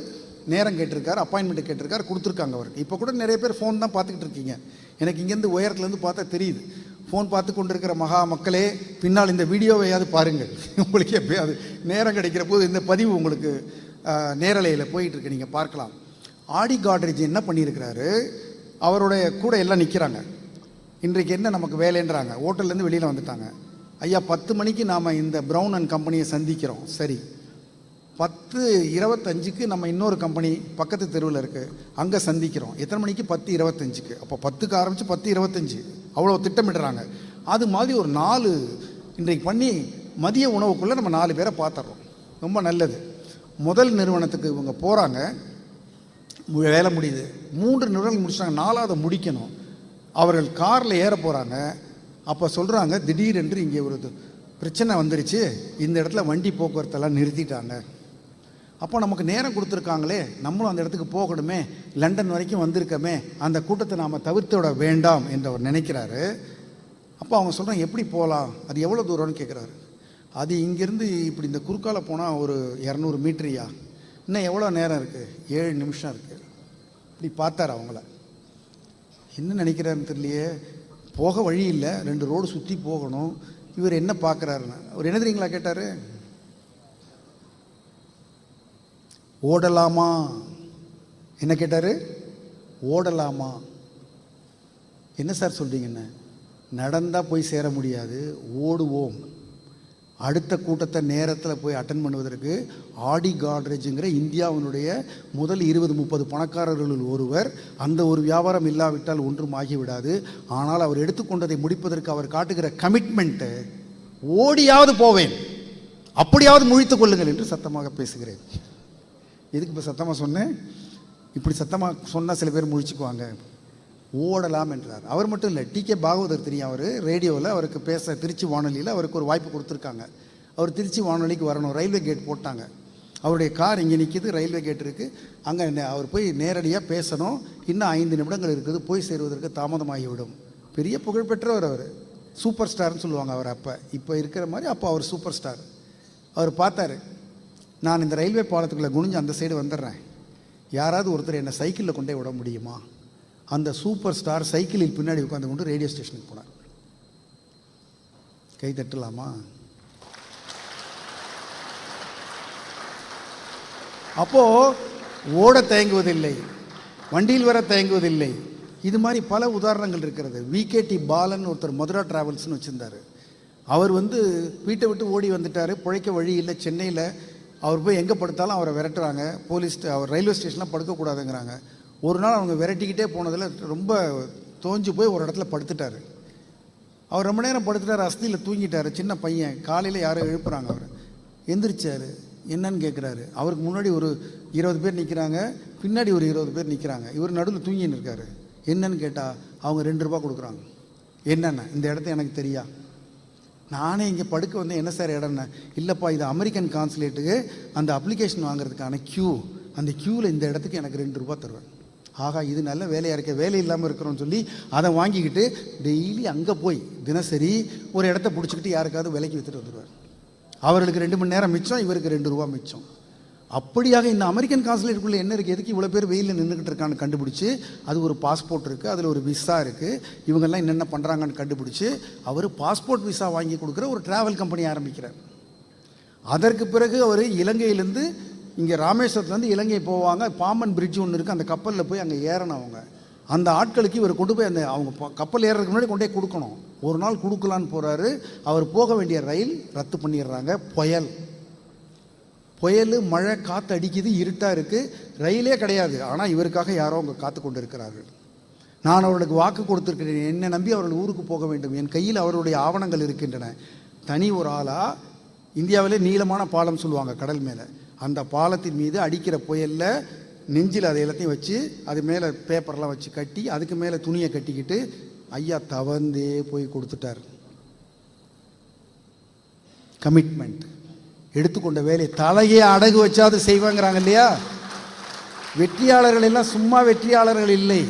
நேரம் கேட்டிருக்கார், அப்பாயின்மெண்ட் கேட்டிருக்கார், கொடுத்துருக்காங்க அவருக்கு. இப்போ கூட நிறைய பேர் ஃபோன் தான் பார்த்துக்கிட்டு இருக்கீங்க. எனக்கு இங்கேருந்து உயரத்துலேருந்து பார்த்தா தெரியுது. ஃபோன் பார்த்து கொண்டிருக்கிற மகா மக்களே, பின்னால் இந்த வீடியோவையாவது பாருங்கள். உங்களுக்கு எப்பயாவது நேரம் கிடைக்கிற போது இந்த பதிவு உங்களுக்கு நேரலையில் போயிட்டுருக்கு, நீங்கள் பார்க்கலாம். ஆடி காட்ரேஜ் என்ன பண்ணியிருக்கிறாரு, அவருடைய கூட எல்லாம் நிற்கிறாங்க. இன்றைக்கு என்ன நமக்கு வேலைன்றாங்க, ஹோட்டல்லேருந்து வெளியில் வந்துட்டாங்க. ஐயா 10 மணிக்கு நாம் இந்த ப்ரௌன் அண்ட் கம்பெனியை சந்திக்கிறோம். சரி, 10:25க்கு நம்ம இன்னொரு கம்பெனி பக்கத்து தெருவில் இருக்குது, அங்கே சந்திக்கிறோம். எத்தனை மணிக்கு? 10:25க்கு. அப்போ 10க்கு ஆரம்பித்து 10:25 அவ்வளோ திட்டமிடுறாங்க. அது மாதிரி ஒரு 4 இன்றைக்கு பண்ணி மதிய உணவுக்குள்ளே நம்ம 4 பேரை பார்த்துட்றோம். ரொம்ப நல்லது. முதல் நிறுவனத்துக்கு இவங்க போகிறாங்க, வேலை முடியுது. 3 நிறுவனங்கள் முடிச்சிட்டாங்க, 4ஆவது முடிக்கணும். அவர்கள் காரில் ஏற போகிறாங்க. அப்போ சொல்கிறாங்க, திடீரென்று இங்கே ஒரு பிரச்சனை வந்துருச்சு, இந்த இடத்துல வண்டி போக்குவரத்தெல்லாம் நிறுத்திட்டாங்க. அப்போ நமக்கு நேரம் கொடுத்துருக்காங்களே, நம்மளும் அந்த இடத்துக்கு போகணுமே, லண்டன் வரைக்கும் வந்திருக்கமே, அந்த கூட்டத்தை நாம் தவிர்த்து விட வேண்டாம் என்று அவர் நினைக்கிறாரு. அப்போ அவங்க சொல்கிறாங்க, எப்படி போகலாம், அது எவ்வளோ தூரம்னு கேட்குறாரு. அது இங்கேருந்து இப்படி இந்த குறுக்கால போனால் ஒரு 200 மீட்டரியா, இன்னும் எவ்வளோ நேரம் இருக்குது? 7 நிமிஷம் இருக்குது. இப்படி பார்த்தார் அவங்கள. என்ன நினைக்கிறாருன்னு தெரியலையே, போக வழி இல்லை, 2 ரோடு சுற்றி போகணும். இவர் என்ன பார்க்குறாருன்னு அவர் என்ன தெரியுங்களா கேட்டார், ஓடலாமா? என்ன கேட்டார்? ஓடலாமா? என்ன சார் சொல்கிறீங்கன்னு. நடந்தால் போய் சேர முடியாது, ஓடுவோம். அடுத்த கூட்டத்தை நேரத்தில் போய் அட்டன் பண்ணுவதற்கு ஆடி காட்ரேஜுங்கிற இந்தியாவினுடைய முதல் 20-30 பணக்காரர்களில் ஒருவர். அந்த ஒரு வியாபாரம் இல்லாவிட்டால் ஒன்றும் ஆகிவிடாது. ஆனால் அவர் எடுத்துக்கொண்டதை முடிப்பதற்கு அவர் காட்டுகிற கமிட்மெண்ட்டு, ஓடியாவது போவேன், அப்படியாவது முழித்துக் கொள்ளுங்கள் என்று சத்தமாக பேசுகிறேன். எதுக்கு இப்போ சத்தமாக சொன்னேன்? இப்படி சத்தமாக சொன்னால் சில பேர் முழிச்சுக்குவாங்க. ஓடலாம் என்றார். அவர் மட்டும் இல்லை, TK பாகவதர் தெரியும், அவர் ரேடியோவில் அவருக்கு பேச, திருச்சி வானொலியில் அவருக்கு ஒரு வாய்ப்பு கொடுத்துருக்காங்க. அவர் திருச்சி வானொலிக்கு வரணும், ரயில்வே கேட் போட்டாங்க. அவருடைய கார் இங்கே நிற்கிது, ரயில்வே கேட் இருக்குது, அங்கே அவர் போய் நேரடியாக பேசணும். இன்னும் 5 நிமிடங்கள் இருக்குது, போய் சேருவதற்கு தாமதமாகிவிடும். பெரிய புகழ்பெற்றவர் அவர், சூப்பர் ஸ்டார்னு சொல்லுவாங்க அவர். இப்போ இருக்கிற மாதிரி அப்போ அவர் சூப்பர் ஸ்டார். அவர் பார்த்தாரு, நான் இந்த ரயில்வே பாலத்துக்குள்ளே குனிஞ்சு அந்த சைடு வந்துடுறேன், யாராவது ஒருத்தர் என்னை சைக்கிளில் கொண்டே விட முடியுமா? அந்த சூப்பர் ஸ்டார் சைக்கிளில் பின்னாடி உட்காந்து கொண்டு ரேடியோ ஸ்டேஷனுக்கு போனார். கை தட்டலாமா? அப்போ ஓட தயங்குவதில்லை, வண்டியில் வர தயங்குவதில்லை. இது மாதிரி பல உதாரணங்கள் இருக்கிறது. விகேடி பாலன் ஒருத்தர் மதுரா டிராவல்ஸ்னு வச்சுருந்தார். அவர் வீட்டை விட்டு ஓடி வந்துட்டார், பிழைக்க வழி இல்லை. சென்னையில் அவர் போய் எங்கே படுத்தாலும் அவரை விரட்டுறாங்க போலீஸ். அவர் ரயில்வே ஸ்டேஷனில் படுக்கக்கூடாதுங்கிறாங்க. ஒரு நாள் அவங்க விரட்டிக்கிட்டே போனதில் ரொம்ப தோஞ்சு போய் ஒரு இடத்துல படுத்துட்டார். அவர் ரொம்ப நேரம் படுத்துட்டார், அஸ்தியில் தூங்கிட்டார். சின்ன பையன். காலையில் யாரோ எழுப்புறாங்க. அவர் எந்திரிச்சார். என்னன்னு கேட்குறாரு. அவருக்கு முன்னாடி ஒரு 20 பேர் நிற்கிறாங்க, பின்னாடி ஒரு 20 பேர் நிற்கிறாங்க. இவர் நடுவில் தூங்கின்னு இருக்காரு. என்னன்னு கேட்டால் அவங்க 2 ரூபா கொடுக்குறாங்க. என்னென்ன இந்த இடத்த எனக்கு தெரியா, நானே இங்கே படுக்க வந்தேன், என்ன சார் இடம்னா, இல்லைப்பா இது அமெரிக்கன் கான்சுலேட்டுக்கு அந்த அப்ளிகேஷன் வாங்குறதுக்கான க்யூ, அந்த க்யூவில் இந்த இடத்துக்கு எனக்கு 2 ரூபா தருவேன். ஆகா, இது நல்ல வேலையாக இருக்க, வேலை இல்லாமல் இருக்கிறோன்னு சொல்லி அதை வாங்கிக்கிட்டு டெய்லி அங்கே போய் தினசரி ஒரு இடத்த பிடிச்சிக்கிட்டு யாருக்காவது விலைக்கு விற்றுட்டு வந்துடுவார். அவர்களுக்கு 2 மணி நேரம் மிச்சம், இவருக்கு 2 ரூபா மிச்சம். அப்படியாக இந்த அமெரிக்கன் கான்சுலேட்டுக்குள்ளே என்ன இருக்குது, எதுக்கு இவ்வளோ பேர் வெயிலில் நின்றுக்கிட்டு இருக்கான்னு கண்டுபிடிச்சி, அது ஒரு பாஸ்போர்ட் இருக்குது, அதில் ஒரு விசா இருக்குது, இவங்கெல்லாம் என்னென்ன பண்ணுறாங்கன்னு கண்டுபிடிச்சி அவர் பாஸ்போர்ட் விசா வாங்கி கொடுக்குற ஒரு ட்ராவல் கம்பெனி ஆரம்பிக்கிறார். அதற்கு பிறகு அவர் இலங்கையிலேருந்து இங்கே ராமேஸ்வரத்துலேருந்து இலங்கை போவாங்க. பாம்பன் பிரிட்ஜ் ஒன்று இருக்குது, அந்த கப்பலில் போய் அங்கே ஏறணும். அந்த ஆட்களுக்கு இவர் கொண்டு போய் அந்த அவங்க கப்பல் ஏறுறதுக்கு முன்னாடி கொண்டே கொடுக்கணும். ஒரு நாள் கொடுக்கலான்னு போகிறாரு. அவர் போக வேண்டிய ரயில் ரத்து பண்ணிடுறாங்க. புயல், மழை, காற்று அடிக்குது, இருட்டாக இருக்குது, ரயிலே கிடையாது. ஆனால் இவருக்காக யாரோ அவங்க காத்து கொண்டு இருக்கிறார்கள். நான் அவர்களுக்கு வாக்கு கொடுத்துருக்கிறேன், என்னை நம்பி அவர்கள் ஊருக்கு போக வேண்டும், என் கையில் அவருடைய ஆவணங்கள் இருக்கின்றன. தனி ஒரு ஆளாக இந்தியாவிலே நீளமான பாலம் சொல்லுவாங்க கடல் மேலே, அந்த பாலத்தின் மீது அடிக்கிற புயலில் நெஞ்சில் அதை எல்லாத்தையும் வச்சு அது மேலே பேப்பர்லாம் வச்சு கட்டி அதுக்கு மேலே துணியை கட்டிக்கிட்டு ஐயா தவந்தே போய் கொடுத்துட்டார். கமிட்மெண்ட், எடுத்துக்கொண்ட வேலை. தலையே அடகு வச்சாது செய்வாங்கிறாங்க இல்லையா? வெற்றியாளர்கள் எல்லாம் சும்மா வெற்றியாளர்கள் இல்லை.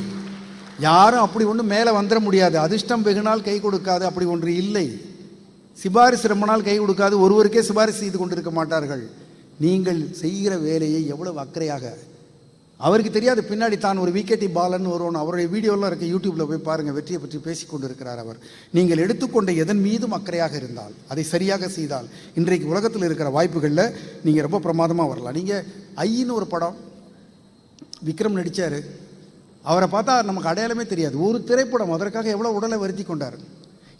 யாரும் அப்படி ஒன்று மேலே வந்துட முடியாது. அதிர்ஷ்டம் வெகுநாள் கை கொடுக்காது, அப்படி ஒன்று இல்லை. சிபாரிசு ரொம்ப நாள் கை கொடுக்காது, ஒருவருக்கே சிபாரிசு செய்து கொண்டிருக்க மாட்டார்கள். நீங்கள் செய்கிற வேலையை எவ்வளவு அக்கறையாக, அவருக்கு தெரியாது பின்னாடி தான் ஒரு விகேடி பாலன் ஒருவன், அவருடைய வீடியோலாம் இருக்குது, யூடியூப்பில் போய் பாருங்கள், வெற்றியை பற்றி பேசி கொண்டு இருக்கிறார் அவர். நீங்கள் எடுத்துக்கொண்ட எதன் மீதும் அக்கறையாக இருந்தால், அதை சரியாக செய்தால், இன்றைக்கு உலகத்தில் இருக்கிற வாய்ப்புகளில் நீங்கள் ரொம்ப பிரமாதமாக வரலாம். நீங்கள் ஐயின்னு ஒரு படம் விக்ரம் நடித்தார், அவரை பார்த்தா நமக்கு அடையாளமே தெரியாது. ஒரு திரைப்படம், அதற்காக எவ்வளோ உடலை வருத்தி கொண்டார்.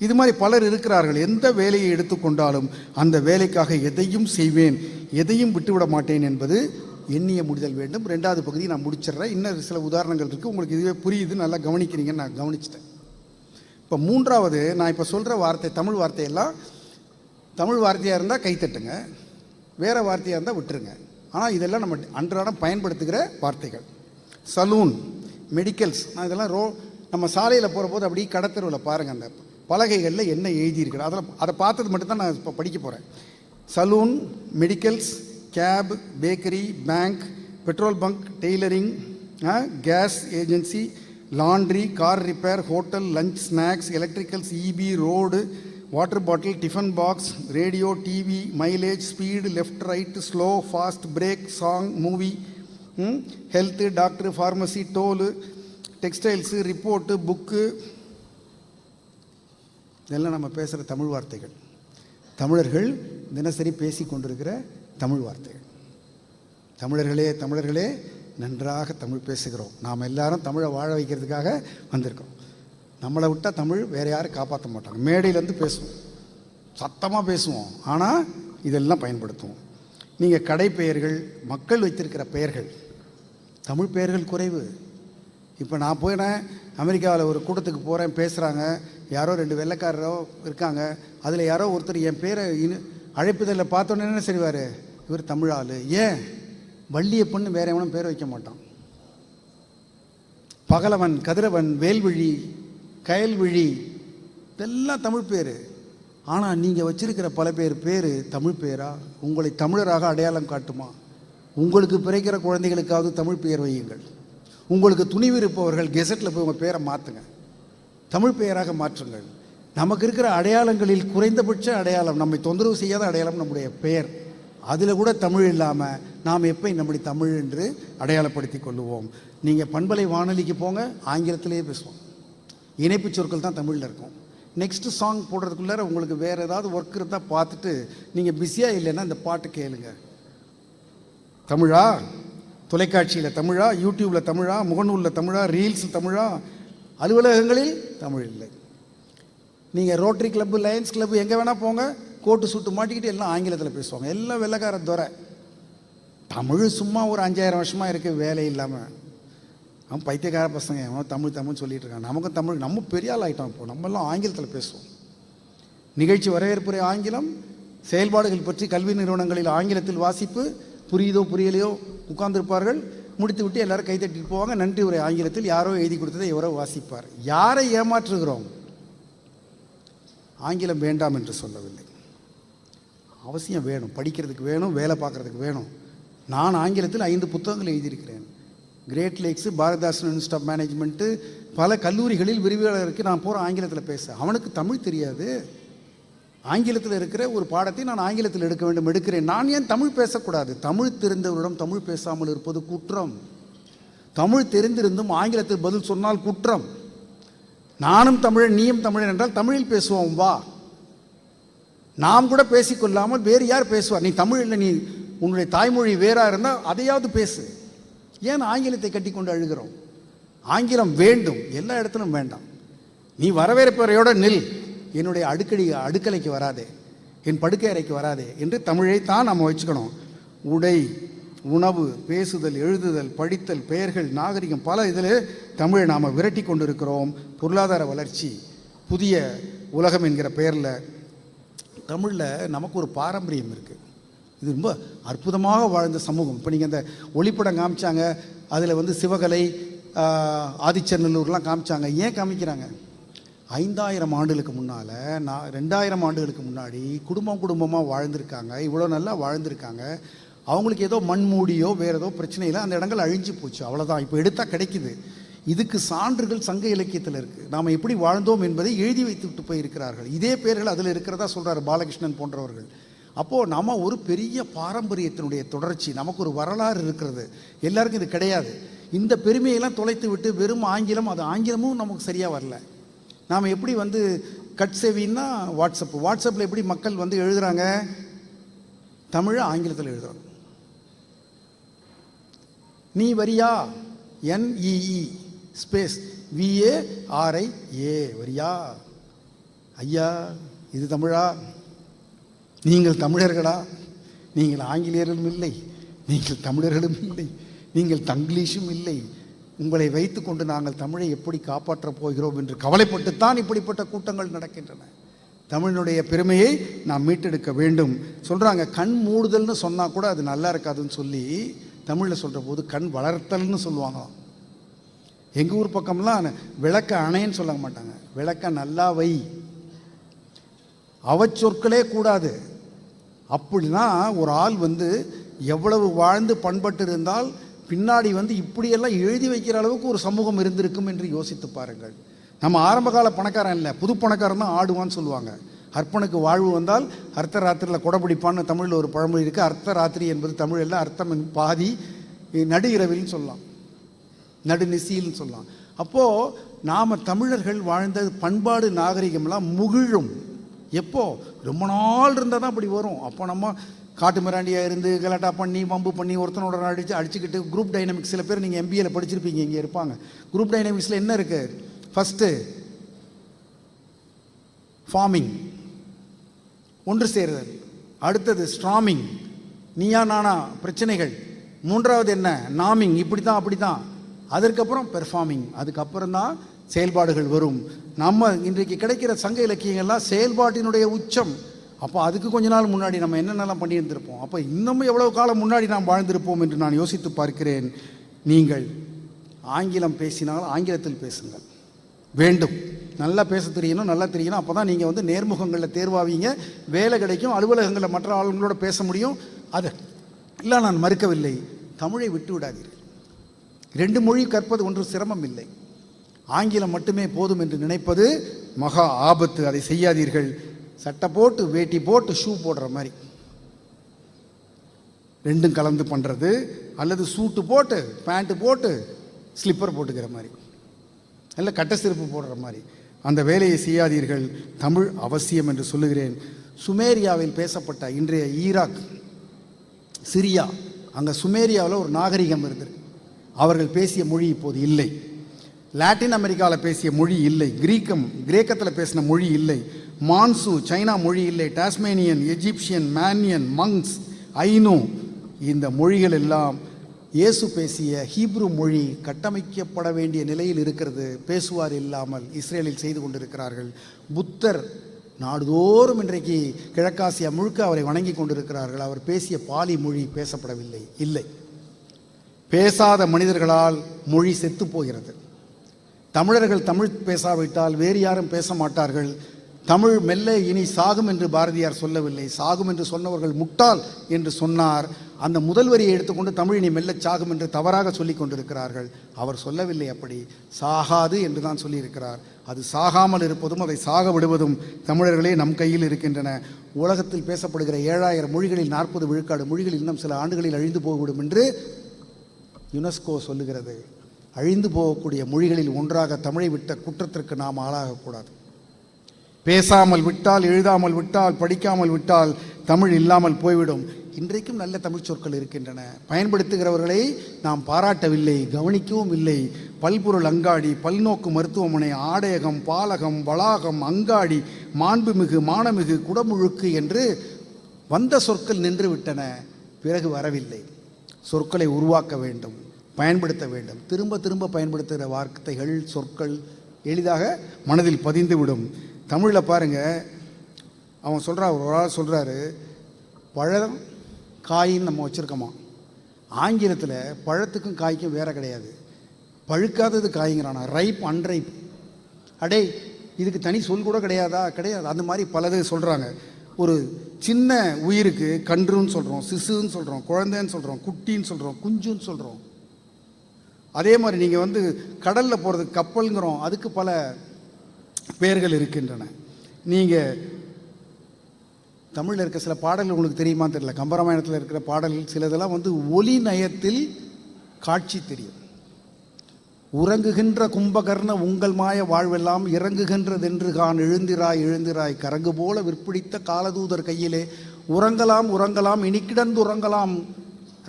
இது மாதிரி பலர் இருக்கிறார்கள். எந்த வேலையை எடுத்துக்கொண்டாலும் அந்த வேலைக்காக எதையும் செய்வேன், எதையும் விட்டுவிட மாட்டேன் என்பது எண்ணிய முடிதல் வேண்டும். 2வது பகுதி நான் முடிச்சிடுறேன். இன்னும் சில உதாரணங்கள் இருக்குது, உங்களுக்கு இதுவே புரியுது, நல்லா கவனிக்கிறீங்கன்னு நான் கவனிச்சிட்டேன். இப்போ 3வது, நான் இப்போ சொல்கிற வார்த்தை தமிழ் வார்த்தையெல்லாம் தமிழ் வார்த்தையாக இருந்தால் கைத்தட்டுங்க, வேறு வார்த்தையாக இருந்தால் விட்டுருங்க. ஆனால் இதெல்லாம் நம்ம அன்றாடம் பயன்படுத்துகிற வார்த்தைகள். சலூன், மெடிக்கல்ஸ், நான் இதெல்லாம் நம்ம சாலையில் போகிற போது அப்படியே கடத்தருவில் பாருங்கள், அந்த பலகைகளில் என்ன எழுதியிருக்கிறேன், அதை பார்த்தது மட்டும்தான் நான் இப்போ படிக்க போகிறேன். Saloon, medicals, cab, bakery, bank, petrol bunk, tailoring, gas agency, laundry, car repair, hotel, lunch, snacks, electricals, EB, road, water bottle, tiffin box, radio, TV, mileage, speed, left right, slow, fast, brake, song, movie, health, doctor, pharmacy, toll, textiles, report, book, இதெல்லாம் நம்ம பேசுகிற தமிழ் வார்த்தைகள். தமிழர்கள் தினசரி பேசி கொண்டிருக்கிற தமிழ் வார்த்தைகள். தமிழர்களே நன்றாக தமிழ் பேசுகிறோம். நாம் எல்லாரும் தமிழை வாழ வைக்கிறதுக்காக வந்திருக்கோம். நம்மளை விட்டால் தமிழ் வேறு யாரும் காப்பாற்ற மாட்டாங்க. மேடையிலேருந்து பேசுவோம், சத்தமாக பேசுவோம், ஆனால் இதெல்லாம் பயன்படுத்துவோம். நீங்கள் கடை பெயர்கள், மக்கள் வைத்திருக்கிற பெயர்கள், தமிழ் பெயர்கள் குறைவு. இப்போ நான் போயினேன் அமெரிக்காவில் ஒரு கூட்டத்துக்கு போகிறேன், பேசுகிறாங்க, யாரோ 2 வெள்ளைக்காரரோ இருக்காங்க, அதில் யாரோ ஒருத்தர் என் பேரை அழைப்புதலில் பார்த்தோன்னே என்ன செய்வார், இவர் தமிழ் ஆள். ஏன் வள்ளியப்பன்னு வேற எவனும் பேர் வைக்க மாட்டான். பகலவன், கதிரவன், வேல்விழி, கயல்விழி, இதெல்லாம் தமிழ் பேர். ஆனால் நீங்கள் வச்சிருக்கிற பல பேர் தமிழ் பேரா? உங்களை தமிழராக அடையாளம் காட்டுமா? உங்களுக்கு பிறக்கிற குழந்தைகளுக்காவது தமிழ் பெயர் வையுங்கள். உங்களுக்கு துணிவு இருப்பவர்கள் கெசட்டில் போய் உங்கள் பேரை மாற்றுங்க, தமிழ் பெயராக மாற்றுங்கள். நமக்கு இருக்கிற அடையாளங்களில் குறைந்தபட்ச அடையாளம், நம்மை தொந்தரவு செய்யாத அடையாளம் நம்முடைய பெயர். அதில் கூட தமிழ் இல்லாமல் நாம் எப்போ நம்முடைய தமிழ் என்று அடையாளப்படுத்தி கொள்ளுவோம். நீங்கள் பண்பலை வானொலிக்கு போங்க, ஆங்கிலத்திலேயே பேசுவோம். இணைப்பு சொற்கள் தான் தமிழில் இருக்கும். நெக்ஸ்ட்டு சாங் போடுறதுக்குள்ளார உங்களுக்கு வேறு ஏதாவது ஒர்க் இருந்தால் பார்த்துட்டு நீங்கள் பிஸியாக இல்லைன்னா இந்த பாட்டு கேளுங்க. தமிழா, தொலைக்காட்சியில் தமிழா, யூடியூப்பில் தமிழா, முகநூலில் தமிழா, ரீல்ஸ் தமிழா, அலுவலகங்களில் தமிழ் இல்லை. நீங்கள் ரோட்டரி கிளப்பு, லயன்ஸ் கிளப்பு எங்கே வேணால் போங்க, கோட்டு சுட்டு மாட்டிக்கிட்டு எல்லாம் ஆங்கிலத்தில் பேசுவாங்க. எல்லாம் வெள்ளைக்கார துறை. தமிழ் சும்மா ஒரு 5000 வருஷமாக இருக்குது வேலை இல்லாமல். அவன் பைத்தியக்கார பசங்க அவன் தமிழ் தமிழ் சொல்லிட்டு இருக்கான். நமக்கும் தமிழ், நம்ம பெரிய ஆள் ஆகிட்டோம். இப்போ நம்மெல்லாம் ஆங்கிலத்தில் பேசுவோம். நிகழ்ச்சி வரவேற்புரை ஆங்கிலம், செயல்பாடுகள் பற்றி கல்வி நிறுவனங்களில் ஆங்கிலத்தில் வாசிப்பு, புரியுதோ புரியலையோ உட்கார்ந்துருப்பார்கள். முடித்து விட்டு எல்லாரும் கைத்தட்டிட்டு போவாங்க. நன்றி உரை ஆங்கிலத்தில் யாரோ எழுதி கொடுத்ததை எவரோ வாசிப்பார். யாரை ஏமாற்றுகிறோம்? ஆங்கிலம் வேண்டாம் என்று சொல்லவில்லை, அவசியம் வேணும், படிக்கிறதுக்கு வேணும், வேலை பார்க்குறதுக்கு வேணும். நான் ஆங்கிலத்தில் 5 புத்தகங்கள் எழுதியிருக்கிறேன். Great Lakes, Bharathidasan Institute of Management, பல கல்லூரிகளில் விரிவுரையாளருக்கு நான் போகிற ஆங்கிலத்தில் பேச. அவனுக்கு தமிழ் தெரியாது. ஆங்கிலத்தில் இருக்கிற ஒரு பாடத்தை நான் ஆங்கிலத்தில் எடுக்க வேண்டும், எடுக்கிறேன். நான் ஏன் தமிழ் பேசக்கூடாது? தமிழ் தெரிந்தவரிடம் தமிழ் பேசாமல் இருப்பது குற்றம். தமிழ் தெரிந்திருந்தும் ஆங்கிலத்தில் பதில் சொன்னால் குற்றம். நானும் தமிழன், நீயும் தமிழன் என்றால் தமிழில் பேசுவோம் வா. நாம் கூட பேசிக்கொள்ளாமல் வேறு யார் பேசுவார்? நீ தமிழ் இல்லை, நீ உன்னுடைய தாய்மொழி வேறாக இருந்தால் அதையாவது பேசு. ஏன் ஆங்கிலத்தை கட்டி கொண்டு அழுகிறோம்? ஆங்கிலம் வேண்டும், எல்லா இடத்திலும் வேண்டாம். நீ வரவேற்பறையோட நில், என்னுடைய அடுக்கலைக்கு வராதே, என் படுக்கை அறைக்கு வராதே என்று தமிழை தான் நம்ம வச்சுக்கணும். உடை, உணவு, பேசுதல், எழுதுதல், படித்தல், பெயர்கள், நாகரிகம், பல இதில் தமிழை நாம் விரட்டி கொண்டு இருக்கிறோம். பொருளாதார வளர்ச்சி, புதிய உலகம் என்கிற பெயரில் தமிழில் நமக்கு ஒரு பாரம்பரியம் இருக்குது. இது ரொம்ப அற்புதமாக வாழ்ந்த சமூகம். இப்போ நீங்கள் அந்த ஒளிப்படம் காமிச்சாங்க, அதில் சிவகலை, ஆதிச்சநல்லூர்லாம் காமிச்சாங்க. ஏன் காமிக்கிறாங்க? 5000 ஆண்டுகளுக்கு முன்னால், 2000 ஆண்டுகளுக்கு முன்னாடி குடும்பமாக வாழ்ந்திருக்காங்க. இவ்வளோ நல்லா வாழ்ந்திருக்காங்க. அவங்களுக்கு ஏதோ மண்மூடியோ வேறு ஏதோ பிரச்சனையில் அந்த இடங்கள் அழிஞ்சு போச்சு, அவ்வளோதான். இப்போ எடுத்தால் கிடைக்குது. இதுக்கு சான்றுகள் சங்க இலக்கியத்தில் இருக்குது. நாம் எப்படி வாழ்ந்தோம் என்பதை எழுதி வைத்து விட்டு போயிருக்கிறார்கள். இதே பேர்கள் அதில் இருக்கிறதா சொல்கிறார் பாலகிருஷ்ணன் போன்றவர்கள். அப்போது நம்ம ஒரு பெரிய பாரம்பரியத்தினுடைய தொடர்ச்சி, நமக்கு ஒரு வரலாறு இருக்கிறது. எல்லாருக்கும் இது கிடையாது. இந்த பெருமையெல்லாம் தொலைத்து விட்டு வெறும் ஆங்கிலம், அது ஆங்கிலமும் நமக்கு சரியாக வரல. நாம் எப்படி கட் சேவின்னா வாட்ஸ்அப்பில் எப்படி மக்கள் எழுதுகிறாங்க? தமிழை ஆங்கிலத்தில் எழுதுறாங்க. நீ வரியா, NEE ஸ்பேஸ் VARIA வரியா? ஐயா, இது தமிழா? நீங்கள் தமிழர்களா? நீங்கள் ஆங்கிலேயர்களும் இல்லை, நீங்கள் தமிழர்களும் இல்லை, நீங்கள் தங்கிலீஷும் இல்லை. உங்களை வைத்து கொண்டு நாங்கள் தமிழை எப்படி காப்பாற்றப் போகிறோம் என்று கவலைப்பட்டுத்தான் இப்படிப்பட்ட கூட்டங்கள் நடக்கின்றன. தமிழினுடைய பெருமையை நாம் மீட்டெடுக்க வேண்டும். சொல்கிறாங்க கண் மூடுதல்னு சொன்னால் கூட அது நல்லா இருக்காதுன்னு சொல்லி தமிழில் சொல்கிற போது கண் வளர்த்தல்னு சொல்லுவாங்களாம். எங்கள் ஊர் பக்கம்லாம் விளக்க அணைன்னு சொல்ல மாட்டாங்க, விளக்க நல்லா வை. அவச்சொற்களே கூடாது. அப்படின்னா ஒரு ஆள் எவ்வளவு வாழ்ந்து பண்பட்டு இருந்தால் பின்னாடி இப்படியெல்லாம் எழுதி வைக்கிற அளவுக்கு ஒரு சமூகம் இருந்திருக்கும் என்று யோசித்து பாருங்கள். நம்ம ஆரம்பகால பணக்காரன் இல்லை, புது பணக்காரன் தான் ஆடுவான்னு சொல்லுவாங்க. அர்ப்பனுக்கு வாழ்வு வந்தால் அர்த்த ராத்திரியில் கொடைப்பிடிப்பான்னு தமிழில் ஒரு பழமொழி இருக்குது. அர்த்த ராத்திரி என்பது தமிழில் அர்த்தம் பாதி, நடு இரவில்னு சொல்லலாம், நடுநிசின்னு சொல்லலாம். அப்போது நாம் தமிழர்கள் வாழ்ந்த பண்பாடு நாகரிகம்லாம் முகிழும். எப்போ ரொம்ப நாள் இருந்தால் தான் அப்படி வரும். அப்போ நம்ம காட்டு மிராண்டியாக இருந்து கலாட்டா பண்ணி வம்பு பண்ணி ஒருத்தனோட அடிச்சுக்கிட்டு குரூப் டைனமிக்ஸ், சில பேர் நீங்கள் MBAல படிச்சிருப்பீங்க, இங்கே இருப்பாங்க. குரூப் டைனமிக்ஸில் என்ன இருக்குது? ஃபஸ்ட்டு ஃபார்மிங், ஒன்று சேருதல். அடுத்தது ஸ்ட்ராமிங், நீயா நானா பிரச்சனைகள். மூன்றாவது என்ன? நாமிங், இப்படி தான் அப்படி தான். அதற்கப்புறம் பெர்ஃபார்மிங், அதுக்கப்புறம் தான் செயல்பாடுகள் வரும். நம்ம இன்றைக்கு கிடைக்கிற சங்க இலக்கியங்கள்லாம் செயல்பாட்டினுடைய உச்சம். அப்போ அதுக்கு கொஞ்ச நாள் முன்னாடி நம்ம என்னென்னலாம் பண்ணியிருந்திருப்போம். அப்போ இன்னமும் எவ்வளவு காலம் முன்னாடி நாம் வாழ்ந்திருப்போம் என்று நான் யோசித்து பார்க்கிறேன். நீங்கள் ஆங்கிலம் பேசினால் ஆங்கிலத்தில் பேசுங்கள் வேண்டும். நல்லா பேச தெரியணும், நல்லா தெரியணும். அப்போ தான் நீங்கள் நேர்முகங்களில் தேர்வாவீங்க, வேலை கிடைக்கும், அலுவலகங்களில் மற்ற ஆளுங்களோட பேச முடியும். அது இல்லை, நான் மறுக்கவில்லை. தமிழை விட்டு விடாதீர்கள். 2 மொழி கற்பது ஒன்று சிரமம் இல்லை. ஆங்கிலம் மட்டுமே போதும் என்று நினைப்பது மகா ஆபத்து. அதை செய்யாதீர்கள். சட்டை போட்டு வேட்டி போட்டு ஷூ போடுற மாதிரி ரெண்டும் கலந்து பண்ணுறது, அல்லது சூட்டு போட்டு பேண்ட்டு போட்டு ஸ்லிப்பர் போட்டுக்கிற மாதிரி, இல்லை கட்ட செருப்பு போடுற மாதிரி அந்த வேலையை செய்யாதீர்கள். தமிழ் அவசியம் என்று சொல்லுகிறேன். சுமேரியாவில் பேசப்பட்ட இன்றைய ஈராக், சிரியா, அங்கே சுமேரியாவில் ஒரு நாகரிகம் இருந்தது. அவர்கள் பேசிய மொழி இப்போது இல்லை. லாட்டின் அமெரிக்காவில் பேசிய மொழி இல்லை. கிரேக்கத்தில் பேசின மொழி இல்லை. மான்சு சைனா மொழி இல்லை. டாஸ்மேனியன், எஜிப்சியன், மேனியன், மங்ஸ், ஐனோ, இந்த மொழிகள் எல்லாம் இயேசு பேசிய ஹீப்ரு மொழி கட்டமைக்கப்பட வேண்டிய நிலையில் இருக்கிறது. பேசுவார் இல்லாமல் இஸ்ரேலில் செய்து கொண்டிருக்கிறார்கள். புத்தர் நாடுதோறும் இன்றைக்கு கிழக்காசியா முழுக்க அவரை வணங்கி கொண்டிருக்கிறார்கள். அவர் பேசிய பாலி மொழி பேசப்படவில்லை. இல்லை, பேசாத மனிதர்களால் மொழி செத்து போகிறது. தமிழர்கள் தமிழ் பேசாவிட்டால் வேறு யாரும் பேச மாட்டார்கள். தமிழ் மெல்ல இனி சாகும் என்று பாரதியார் சொல்லவில்லை. சாகும் என்று சொன்னவர்கள் முட்டாள் என்று சொன்னார். அந்த முதல் வரியை எடுத்துக்கொண்டு தமிழ் இனி மெல்ல சாகும் என்று தவறாக சொல்லி கொண்டிருக்கிறார்கள். அவர் சொல்லவில்லை, அப்படி சாகாது என்று தான் சொல்லியிருக்கிறார். அது சாகாமல் இருப்பதும் அதை சாக விடுவதும் தமிழர்களே நம் கையில் இருக்கின்றன. உலகத்தில் பேசப்படுகிற 7000 மொழிகளில் 40 விழுக்காடு மொழிகள் இன்னும் சில ஆண்டுகளில் அழிந்து போய்விடும் என்று யுனெஸ்கோ சொல்லுகிறது. அழிந்து போகக்கூடிய மொழிகளில் ஒன்றாக தமிழை விட்ட குற்றத்திற்கு நாம் ஆளாகக்கூடாது. பேசாமல் விட்டால், எழுதாமல் விட்டால், படிக்காமல் விட்டால் தமிழ் இல்லாமல் போய்விடும். இன்றைக்கும் நல்ல தமிழ் சொற்கள் இருக்கின்றன. பயன்படுத்துகிறவர்களை நாம் பாராட்டவில்லை, கவனிக்கவும் இல்லை. பல்பொருள் அங்காடி, பல்நோக்கு மருத்துவமனை, ஆடையகம், பாலகம், வளாகம், அங்காடி, மாண்புமிகு, மானமிகு, குடமுழுக்கு என்று வந்த சொற்கள் நின்று விட்டன. பிறகு வரவில்லை. சொற்களை உருவாக்க வேண்டும், பயன்படுத்த வேண்டும். திரும்ப திரும்ப பயன்படுத்துகிற வார்த்தைகள், சொற்கள் எளிதாக மனதில் பதிந்துவிடும். தமிழில் பாருங்கள், அவன் சொல்கிறான், ஒரு ஆள் சொல்கிறாரு, பழம் காயின்னு நம்ம வச்சுருக்கோமா. ஆங்கிலத்தில் பழத்துக்கும் காய்க்கும் வேற கிடையாது. பழுக்காதது காய்ங்கிறானா, ரைப் அன்ரைப். அடே, இதுக்கு தனி சொல் கூட கிடையாதா? கிடையாது. அந்த மாதிரி பலது சொல்கிறாங்க. ஒரு சின்ன உயிருக்கு கன்றுன்னு சொல்கிறோம், சிசுன்னு சொல்கிறோம், குழந்தைன்னு சொல்கிறோம், குட்டின்னு சொல்கிறோம், குஞ்சுன்னு சொல்கிறோம். அதே மாதிரி நீங்கள் கடலில் போகிறதுக்கு கப்பலுங்கிறோம், அதுக்கு பல பெயர்கள் இருக்கின்றன. நீங்கள் தமிழில் இருக்க சில பாடல்கள் உங்களுக்கு தெரியுமான்னு தெரியல. கம்பராமாயணத்தில் இருக்கிற பாடல்கள் சிலதெல்லாம் ஒலி நயத்தில் காட்சி தெரியும். உறங்குகின்ற கும்பகர்ண உங்கள் மாய வாழ்வெல்லாம் இறங்குகின்றதென்று கான் எழுந்திராய் எழுந்திராய் கரங்கு போல விற்பிடித்த காலதூதர் கையிலே உறங்கலாம் உறங்கலாம் இனி கிடந்து உறங்கலாம்.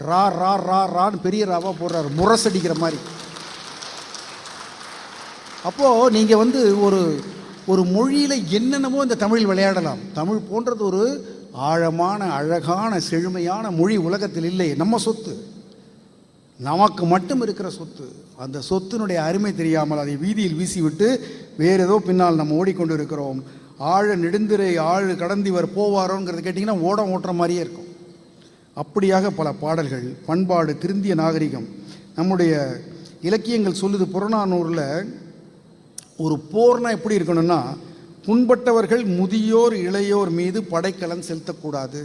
ரா ரா ரா ரான்னு பெரிய ராவா போடுறாரு, முரசடிக்கிற மாதிரி. அப்போது நீங்கள் ஒரு மொழியில் என்னென்னமோ இந்த தமிழ் விளையாடலாம். தமிழ் போன்றது ஒரு ஆழமான, அழகான, செழுமையான மொழி உலகத்தில் இல்லை. நம்ம சொத்து, நமக்கு மட்டும் இருக்கிற சொத்து. அந்த சொத்தினுடைய அருமை தெரியாமல் அதை வீதியில் வீசிவிட்டு வேறு ஏதோ பின்னால் நம்ம ஓடிக்கொண்டு இருக்கிறோம். ஆழ நெடுந்திரை ஆழு கடந்திவர் போவாரோங்கிறது கேட்டிங்கன்னா ஓட்டுற மாதிரியே இருக்கும். அப்படியாக பல பாடல்கள். பண்பாடு, திருந்திய நாகரிகம். நம்முடைய இலக்கியங்கள் சொல்லுது, புறநானூரில் ஒரு போர்னா எப்படி இருக்கணும்னா, புண்பட்டவர்கள் முதியோர் இளையோர் மீது படைக்கலன் செலுத்தக்கூடாது.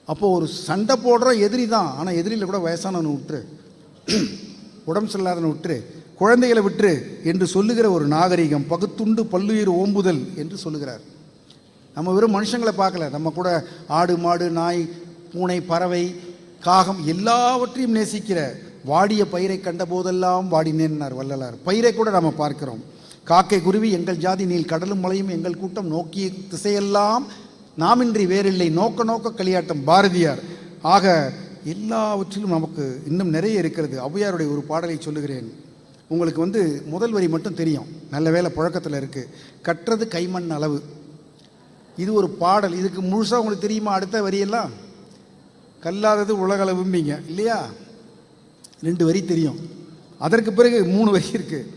அப்போது ஒரு சண்டை போடுற எதிரி தான், ஆனால் எதிரியில் கூட வயசானவனை விட்டுரு, உடம்பு சரியில்லாதவனை விட்டுரு, குழந்தைகளை விட்டுரு என்று சொல்லுகிற ஒரு நாகரிகம். பகுத்துண்டு பல்லுயிர் ஓம்புதல் என்று சொல்லுகிறார். நம்ம வெறும் மனுஷங்களை பார்க்கல, நம்ம கூட ஆடு, மாடு, நாய், பூனை, பறவை, காகம் எல்லாவற்றையும் நேசிக்கிற, வாடிய பயிரை கண்ட போதெல்லாம் வாடினேன்னார் வள்ளலார். பயிரை கூட நம்ம பார்க்கிறோம். காக்கை குருவி எங்கள் ஜாதி, நீல் கடலும் மலையும் எங்கள் கூட்டம், நோக்கிய திசையெல்லாம் நாமின்றி வேறில்லை, நோக்க நோக்க களியாட்டம் பாரதியார். ஆக எல்லாவற்றிலும் நமக்கு இன்னும் நிறைய இருக்கிறது. ஔவையாருடைய ஒரு பாடலை சொல்லுகிறேன். உங்களுக்கு முதல் வரி மட்டும் தெரியும், நல்ல வேலை புழக்கத்தில் இருக்குது. கற்றது கைமண் அளவு. இது ஒரு பாடல். இதுக்கு முழுசாக உங்களுக்கு தெரியுமா? அடுத்த வரியெல்லாம் கல்லாதது உலகளவும்பீங்க இல்லையா? 2 வரி தெரியும். அதற்கு பிறகு 3 வரி இருக்குது.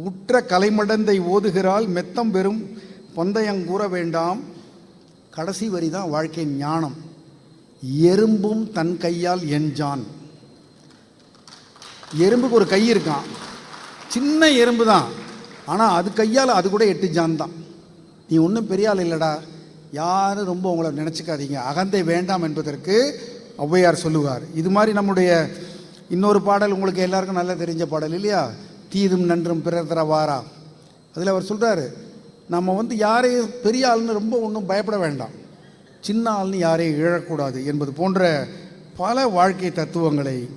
உற்ற கலைமடந்தை ஓதுகிறாள் மெத்தம் பெறும் பந்தயங்கூற வேண்டாம். கடைசி வரி தான் வாழ்க்கையின் ஞானம். எறும்பும் தன் கையால் எஞ்சான். எறும்புக்கு ஒரு கை இருக்கான், சின்ன எறும்பு தான், ஆனால் அது கையால் அது கூட 8 ஜான் தான். நீ ஒன்றும் பெரிய ஆள் இல்லைடா, யாரும் ரொம்ப உங்களை நினச்சிக்காதீங்க, அகந்தை வேண்டாம் என்பதற்கு ஔவையார் சொல்லுவார். இது மாதிரி நம்முடைய இன்னொரு பாடல் உங்களுக்கு எல்லாருக்கும் நல்லா தெரிஞ்ச பாடல் இல்லையா? தீதும் நன்றும் பிறர் தர வாரா. அதில் அவர் சொல்கிறாரு, நம்ம யாரையும் பெரிய ஆளுன்னு ரொம்ப ஒன்றும் பயப்பட வேண்டாம். சின்ன ஆள்னு யாரையும் இழக்கூடாது என்பது போன்ற பல வாழ்க்கை தத்துவங்களை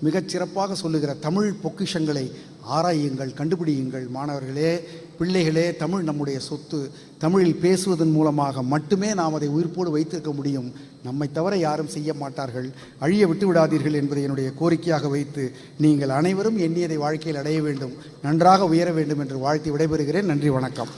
மிகச் சிறப்பாக சொல்லுகிற தமிழ் பொக்கிஷங்களை ஆராயுங்கள், கண்டுபிடியுங்கள். மாணவர்களே, பிள்ளைகளே, தமிழ் நம்முடைய சொத்து. தமிழில் பேசுவதன் மூலமாக மட்டுமே நாம் அதை உயிர்ப்போடு வைத்திருக்க முடியும். நம்மை தவிர யாரும் செய்ய மாட்டார்கள். அழிய விட்டு விடாதீர்கள் என்பதை என்னுடைய கோரிக்கையாக வைத்து, நீங்கள் அனைவரும் எண்ணியதை வாழ்க்கையில் அடைய வேண்டும், நன்றாக உயர வேண்டும் என்று வாழ்த்தி விடைபெறுகிறேன். நன்றி, வணக்கம்.